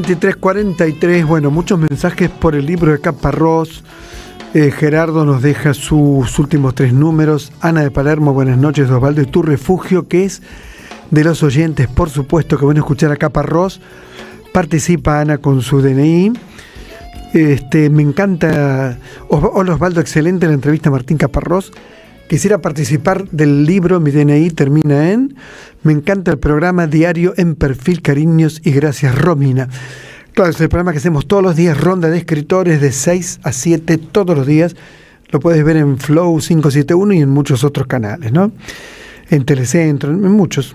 23:43. Bueno, muchos mensajes por el libro de Caparrós. Gerardo nos deja sus últimos 3 números. Ana de Palermo, buenas noches. Osvaldo, y tu refugio, que es de los oyentes, por supuesto, que van a escuchar a Caparrós. Participa Ana con su DNI. Me encanta. Hola Osvaldo, excelente la entrevista a Martín Caparrós. Quisiera participar del libro, mi DNI termina en. Me encanta el programa diario en perfil, cariños y gracias, Romina. Claro, es el programa que hacemos todos los días, ronda de escritores de 6 a 7 todos los días. Lo puedes ver en Flow 571 y en muchos otros canales, ¿no? En Telecentro, en muchos.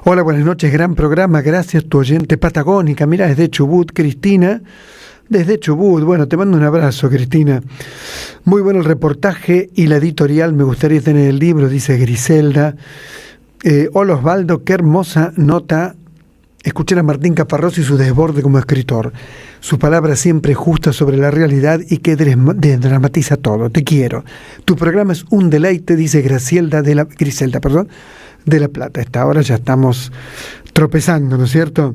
Hola, buenas noches, gran programa, gracias, tu oyente patagónica. Mira, desde Chubut, Cristina. Desde Chubut, bueno, te mando un abrazo, Cristina. Muy bueno el reportaje y la editorial, me gustaría tener el libro, dice Griselda. Hola Osvaldo, qué hermosa nota. Escuchar a Martín Caparrós y su desborde como escritor. Su palabra siempre justa sobre la realidad y que dramatiza todo. Te quiero. Tu programa es un deleite, dice Griselda de La Plata. A esta hora ya estamos tropezando, ¿no es cierto?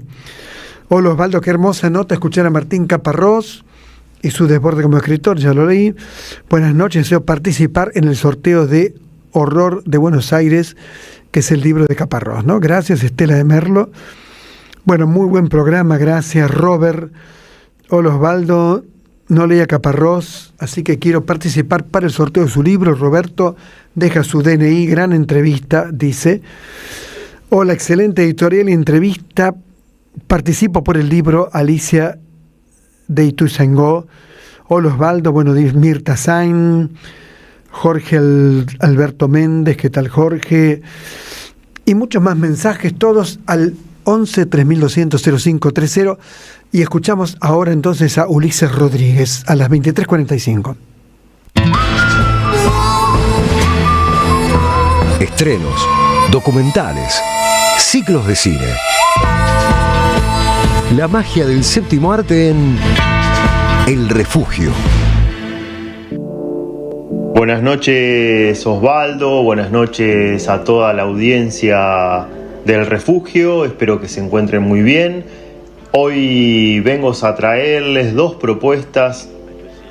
Hola Osvaldo, qué hermosa nota escuchar a Martín Caparrós y su desborde como escritor, ya lo leí. Buenas noches, deseo participar en el sorteo de Horror de Buenos Aires, que es el libro de Caparrós, ¿no? Gracias, Estela de Merlo. Bueno, muy buen programa, gracias, Robert. Hola Osvaldo, no leí a Caparrós, así que quiero participar para el sorteo de su libro. Roberto deja su DNI, gran entrevista, dice. Hola, excelente editorial y entrevista. Participo por el libro, Alicia de Ituzaingó. Hola Osvaldo, bueno, Mirta Sain, Jorge Alberto Méndez, ¿qué tal Jorge? Y muchos más mensajes, todos al 11 3200 0530, y escuchamos ahora entonces a Ulises Rodríguez a las 23:45. Estrenos, documentales, ciclos de cine. La magia del séptimo arte en El Refugio. Buenas noches Osvaldo, buenas noches a toda la audiencia del Refugio, espero que se encuentren muy bien. Hoy vengo a traerles 2 propuestas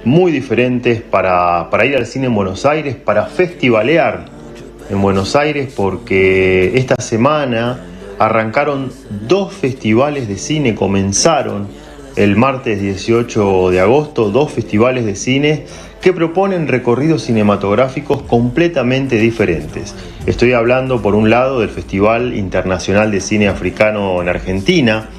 muy diferentes para ir al cine en Buenos Aires, para festivalear en Buenos Aires, porque esta semana arrancaron 2 festivales de cine, comenzaron el martes 18 de agosto, 2 festivales de cine que proponen recorridos cinematográficos completamente diferentes. Estoy hablando, por un lado, del Festival Internacional de Cine Africano en Argentina,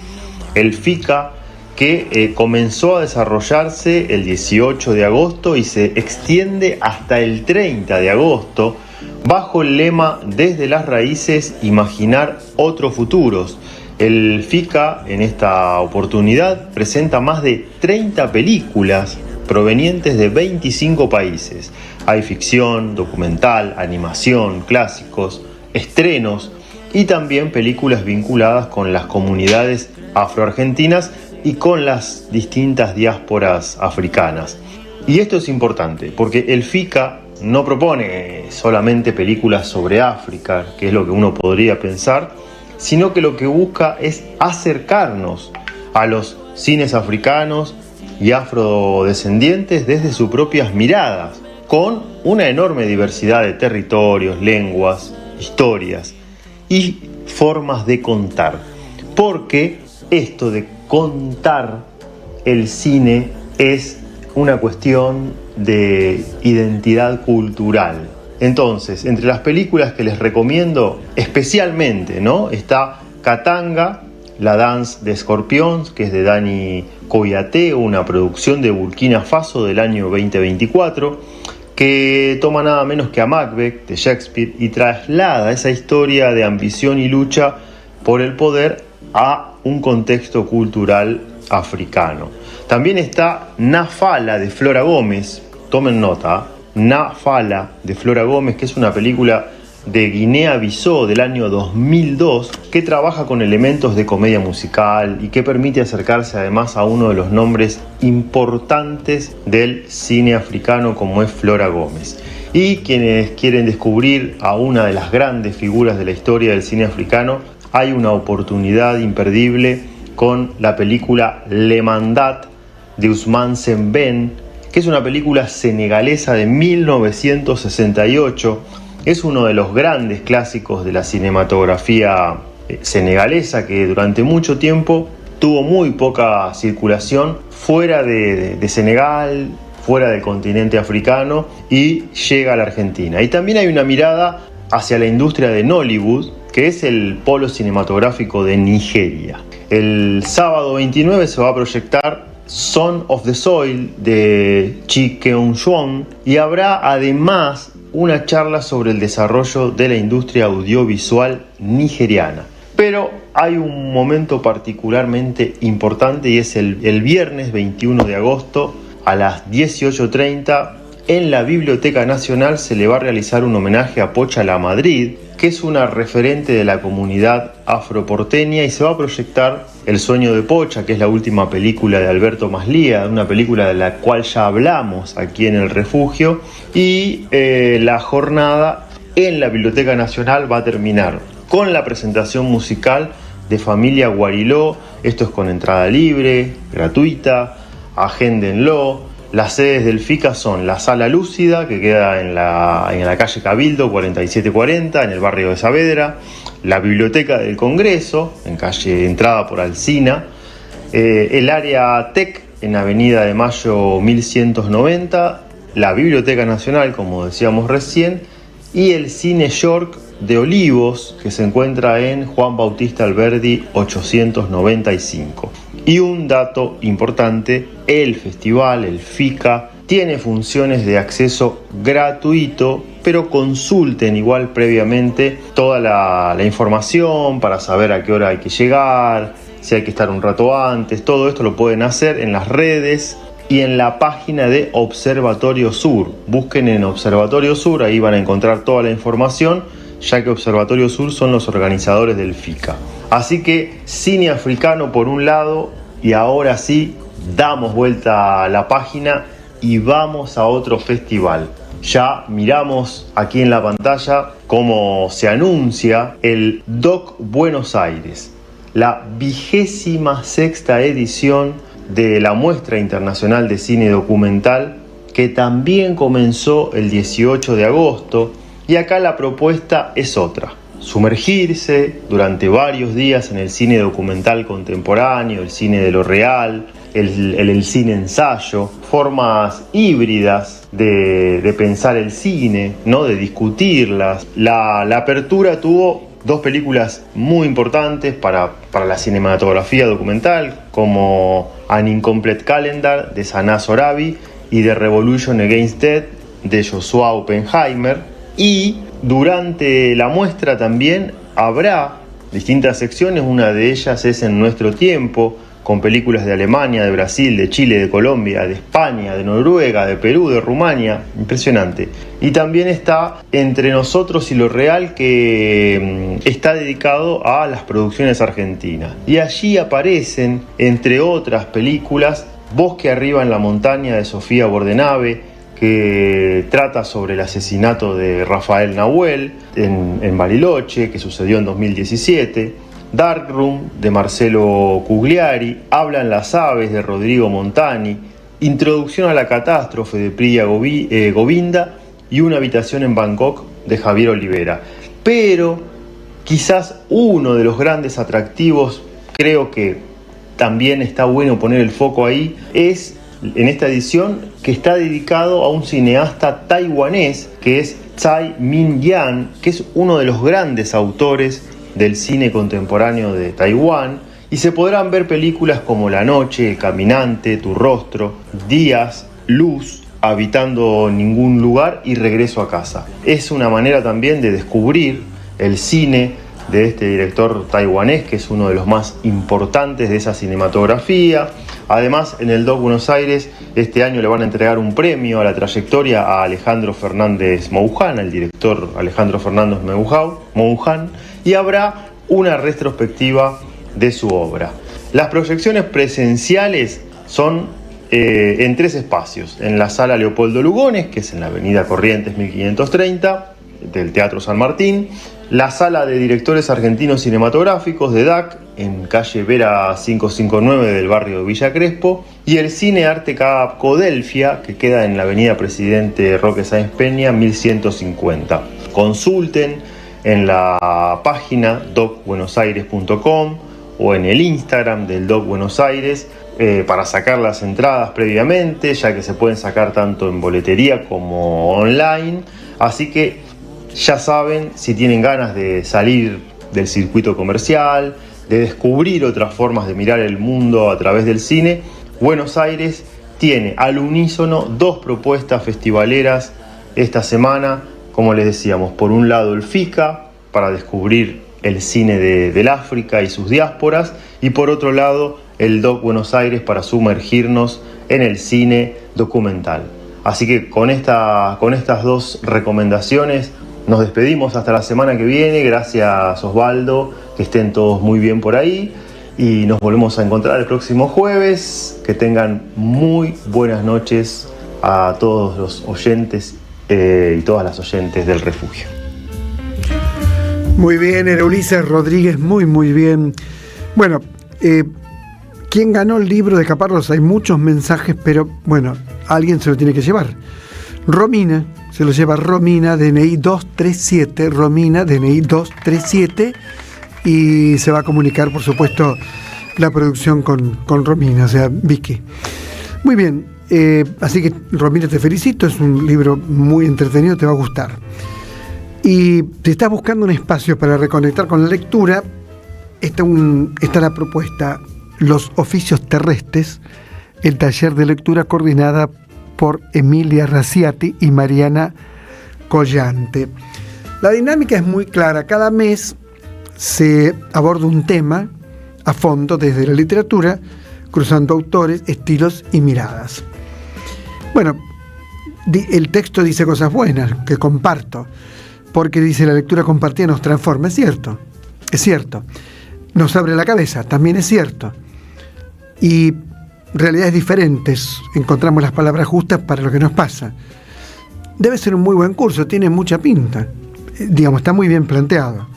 el FICA, que comenzó a desarrollarse el 18 de agosto y se extiende hasta el 30 de agosto, bajo el lema Desde las Raíces, imaginar otros futuros. El FICA, en esta oportunidad, presenta más de 30 películas provenientes de 25 países. Hay ficción, documental, animación, clásicos, estrenos y también películas vinculadas con las comunidades afroargentinas y con las distintas diásporas africanas. Y esto es importante porque el FICA no propone solamente películas sobre África, que es lo que uno podría pensar, sino que lo que busca es acercarnos a los cines africanos y afrodescendientes desde sus propias miradas, con una enorme diversidad de territorios, lenguas, historias y formas de contar. Porque esto de contar el cine es una cuestión de identidad cultural. Entonces, entre las películas que les recomiendo especialmente, ¿no?, está Katanga, la danza de Scorpions, que es de Dani Koyate, una producción de Burkina Faso del año 2024, que toma nada menos que a Macbeth de Shakespeare y traslada esa historia de ambición y lucha por el poder a un contexto cultural africano. También está Nafala de Flora Gómez, tomen nota, Nafala de Flora Gómez, que es una película de Guinea-Bissau del año 2002, que trabaja con elementos de comedia musical y que permite acercarse además a uno de los nombres importantes del cine africano, como es Flora Gómez. Y quienes quieren descubrir a una de las grandes figuras de la historia del cine africano, hay una oportunidad imperdible con la película Le Mandat de Ousmane Sembène, que es una película senegalesa de 1968. Es uno de los grandes clásicos de la cinematografía senegalesa, que durante mucho tiempo tuvo muy poca circulación fuera de Senegal, fuera del continente africano, y llega a la Argentina. Y también hay una mirada hacia la industria de Nollywood, que es el polo cinematográfico de Nigeria. El sábado 29 se va a proyectar Son of the Soil de Chi Keun-swon, y habrá además una charla sobre el desarrollo de la industria audiovisual nigeriana. Pero hay un momento particularmente importante, y es el viernes 21 de agosto a las 18:30 en la Biblioteca Nacional se le va a realizar un homenaje a Pocha La Madrid, que es una referente de la comunidad afroporteña, y se va a proyectar El sueño de Pocha, que es la última película de Alberto Maslía, una película de la cual ya hablamos aquí en El Refugio, y la jornada en la Biblioteca Nacional va a terminar con la presentación musical de Familia Guariló. Esto es con entrada libre, gratuita, agéndenlo. Las sedes del FICA son la Sala Lúcida, que queda en la calle Cabildo 4740, en el barrio de Saavedra, la Biblioteca del Congreso, en calle entrada por Alsina, el área TEC en Avenida de Mayo 1190, la Biblioteca Nacional, como decíamos recién, y el Cine York de Olivos, que se encuentra en Juan Bautista Alberdi 895. Y un dato importante, el festival, el FICA, tiene funciones de acceso gratuito, pero consulten igual previamente toda la información para saber a qué hora hay que llegar, si hay que estar un rato antes. Todo esto lo pueden hacer en las redes y en la página de Observatorio Sur. Busquen en Observatorio Sur, ahí van a encontrar toda la información, ya que Observatorio Sur son los organizadores del FICA. Así que cine africano por un lado, y ahora sí, damos vuelta a la página y vamos a otro festival. Ya miramos aquí en la pantalla cómo se anuncia el DOC Buenos Aires, la 26ª edición de la Muestra Internacional de Cine Documental, que también comenzó el 18 de agosto, y acá la propuesta es otra: sumergirse durante varios días en el cine documental contemporáneo, el cine de lo real, el cine ensayo, formas híbridas de pensar el cine, ¿no? De discutirlas. La apertura tuvo dos películas muy importantes para la cinematografía documental, como An Incomplete Calendar de Sanaa Sorabi y The Revolution Against Death de Joshua Oppenheimer. Y durante la muestra también habrá distintas secciones, una de ellas es En Nuestro Tiempo, con películas de Alemania, de Brasil, de Chile, de Colombia, de España, de Noruega, de Perú, de Rumania. Impresionante. Y también está Entre Nosotros y lo Real, que está dedicado a las producciones argentinas. Y allí aparecen, entre otras películas, Bosque arriba en la montaña de Sofía Bordenave, que trata sobre el asesinato de Rafael Nahuel en Bariloche, que sucedió en 2017, Darkroom de Marcelo Cugliari, Hablan las aves de Rodrigo Montani, Introducción a la catástrofe de Priya Govinda y Una habitación en Bangkok de Javier Olivera. Pero quizás uno de los grandes atractivos, creo que también está bueno poner el foco ahí, es en esta edición, que está dedicado a un cineasta taiwanés, que es Tsai Ming-yan, que es uno de los grandes autores del cine contemporáneo de Taiwán, y se podrán ver películas como La Noche, El Caminante, Tu Rostro, Días, Luz, Habitando Ningún Lugar y Regreso a Casa. Es una manera también de descubrir el cine de este director taiwanés, que es uno de los más importantes de esa cinematografía. Además, en el DOC Buenos Aires este año le van a entregar un premio a la trayectoria a Alejandro Fernández Mouján, al director Alejandro Fernández Mouján, y habrá una retrospectiva de su obra. Las proyecciones presenciales son en 3 espacios: en la Sala Leopoldo Lugones, que es en la Avenida Corrientes 1530, del Teatro San Martín, la Sala de Directores Argentinos Cinematográficos de DAC, en calle Vera 559 del barrio Villa Crespo, y el Cine Arte Cadelfia, que queda en la avenida Presidente Roque Sáenz Peña 1150. Consulten en la página docbuenosaires.com o en el Instagram del Doc Buenos Aires para sacar las entradas previamente, ya que se pueden sacar tanto en boletería como online. Así que ya saben, si tienen ganas de salir del circuito comercial, de descubrir otras formas de mirar el mundo a través del cine, Buenos Aires tiene al unísono 2 propuestas festivaleras esta semana. Como les decíamos, por un lado el FICA, para descubrir el cine del África y sus diásporas, y por otro lado el Doc Buenos Aires, para sumergirnos en el cine documental. Así que con estas 2 recomendaciones nos despedimos hasta la semana que viene. Gracias, Osvaldo, que estén todos muy bien por ahí y nos volvemos a encontrar el próximo jueves. Que tengan muy buenas noches a todos los oyentes y todas las oyentes del Refugio. Muy bien, era Ulises Rodríguez, muy bien. Bueno, ¿quién ganó el libro de Caparrós? Hay muchos mensajes, pero bueno, alguien se lo tiene que llevar. Romina, se lo lleva Romina, DNI 237, Romina, DNI 237, y se va a comunicar, por supuesto, la producción con Romina, o sea, Vicky. Muy bien, así que Romina, te felicito, es un libro muy entretenido, te va a gustar. Y si estás buscando un espacio para reconectar con la lectura, está la propuesta Los Oficios Terrestres, el taller de lectura coordinada por Emilia Raciati y Mariana Collante. La dinámica es muy clara. Cada mes se aborda un tema a fondo desde la literatura, cruzando autores, estilos y miradas. Bueno, el texto dice cosas buenas que comparto, porque dice la lectura compartida nos transforma. Es cierto. Nos abre la cabeza, también es cierto. Y realidades diferentes, encontramos las palabras justas para lo que nos pasa. Debe ser un muy buen curso, tiene mucha pinta. Está muy bien planteado.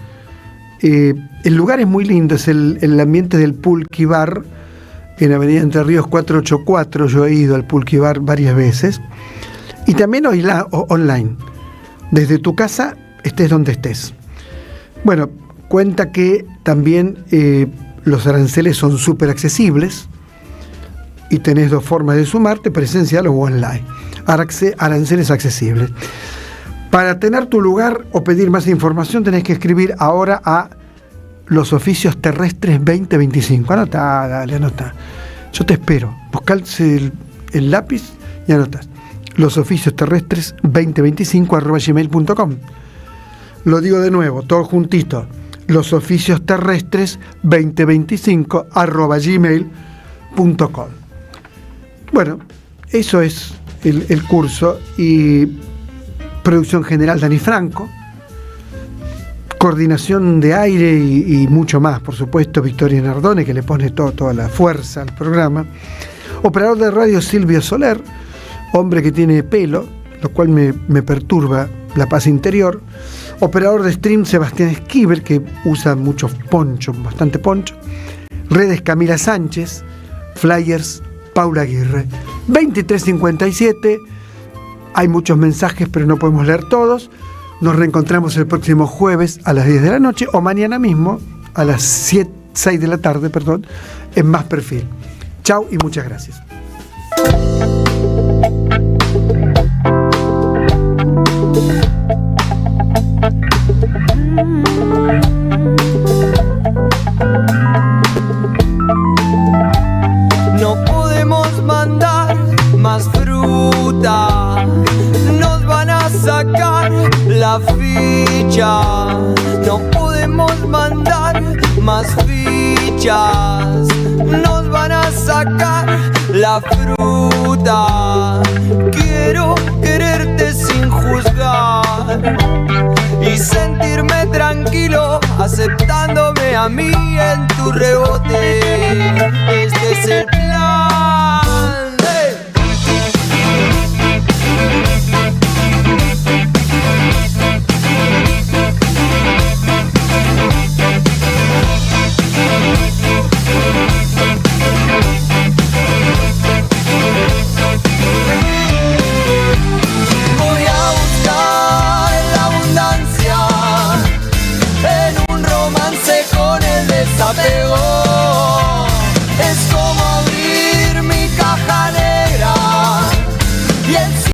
El lugar es muy lindo, es el ambiente del Pulqui Bar, en Avenida Entre Ríos 484. Yo he ido al Pulqui Bar varias veces. Y también online, desde tu casa, estés donde estés. Bueno, cuenta que también los aranceles son súper accesibles y tenés 2 formas de sumarte, presencial o online. Aranceles accesibles. Para tener tu lugar o pedir más información tenés que escribir ahora a Los Oficios Terrestres 2025. Anotá, dale, anotá. Yo te espero. Buscá el lápiz y anotás. Los Oficios Terrestres 2025 @gmail.com. Lo digo de nuevo, todo juntito. Los Oficios Terrestres 2025 @gmail.com. Bueno, eso es el curso. Y producción general Dani Franco, coordinación de aire y mucho más, por supuesto, Victoria Nardone, que le pone toda la fuerza al programa. Operador de radio Silvio Soler, hombre que tiene pelo, lo cual me perturba la paz interior. Operador de stream Sebastián Esquivel, que usa muchos ponchos, bastante poncho. Redes Camila Sánchez. Flyers Paula Aguirre. 23:57. Hay muchos mensajes, pero no podemos leer todos. Nos reencontramos el próximo jueves a las 10 de la noche o mañana mismo a las 6 de la tarde, en Más Perfil. Chau y muchas gracias. No podemos mandar más fruta, nos van a sacar la ficha. No podemos mandar más fichas, nos van a sacar la fruta. Quiero quererte sin juzgar y sentirme tranquilo aceptándome a mí en tu rebote. Este es el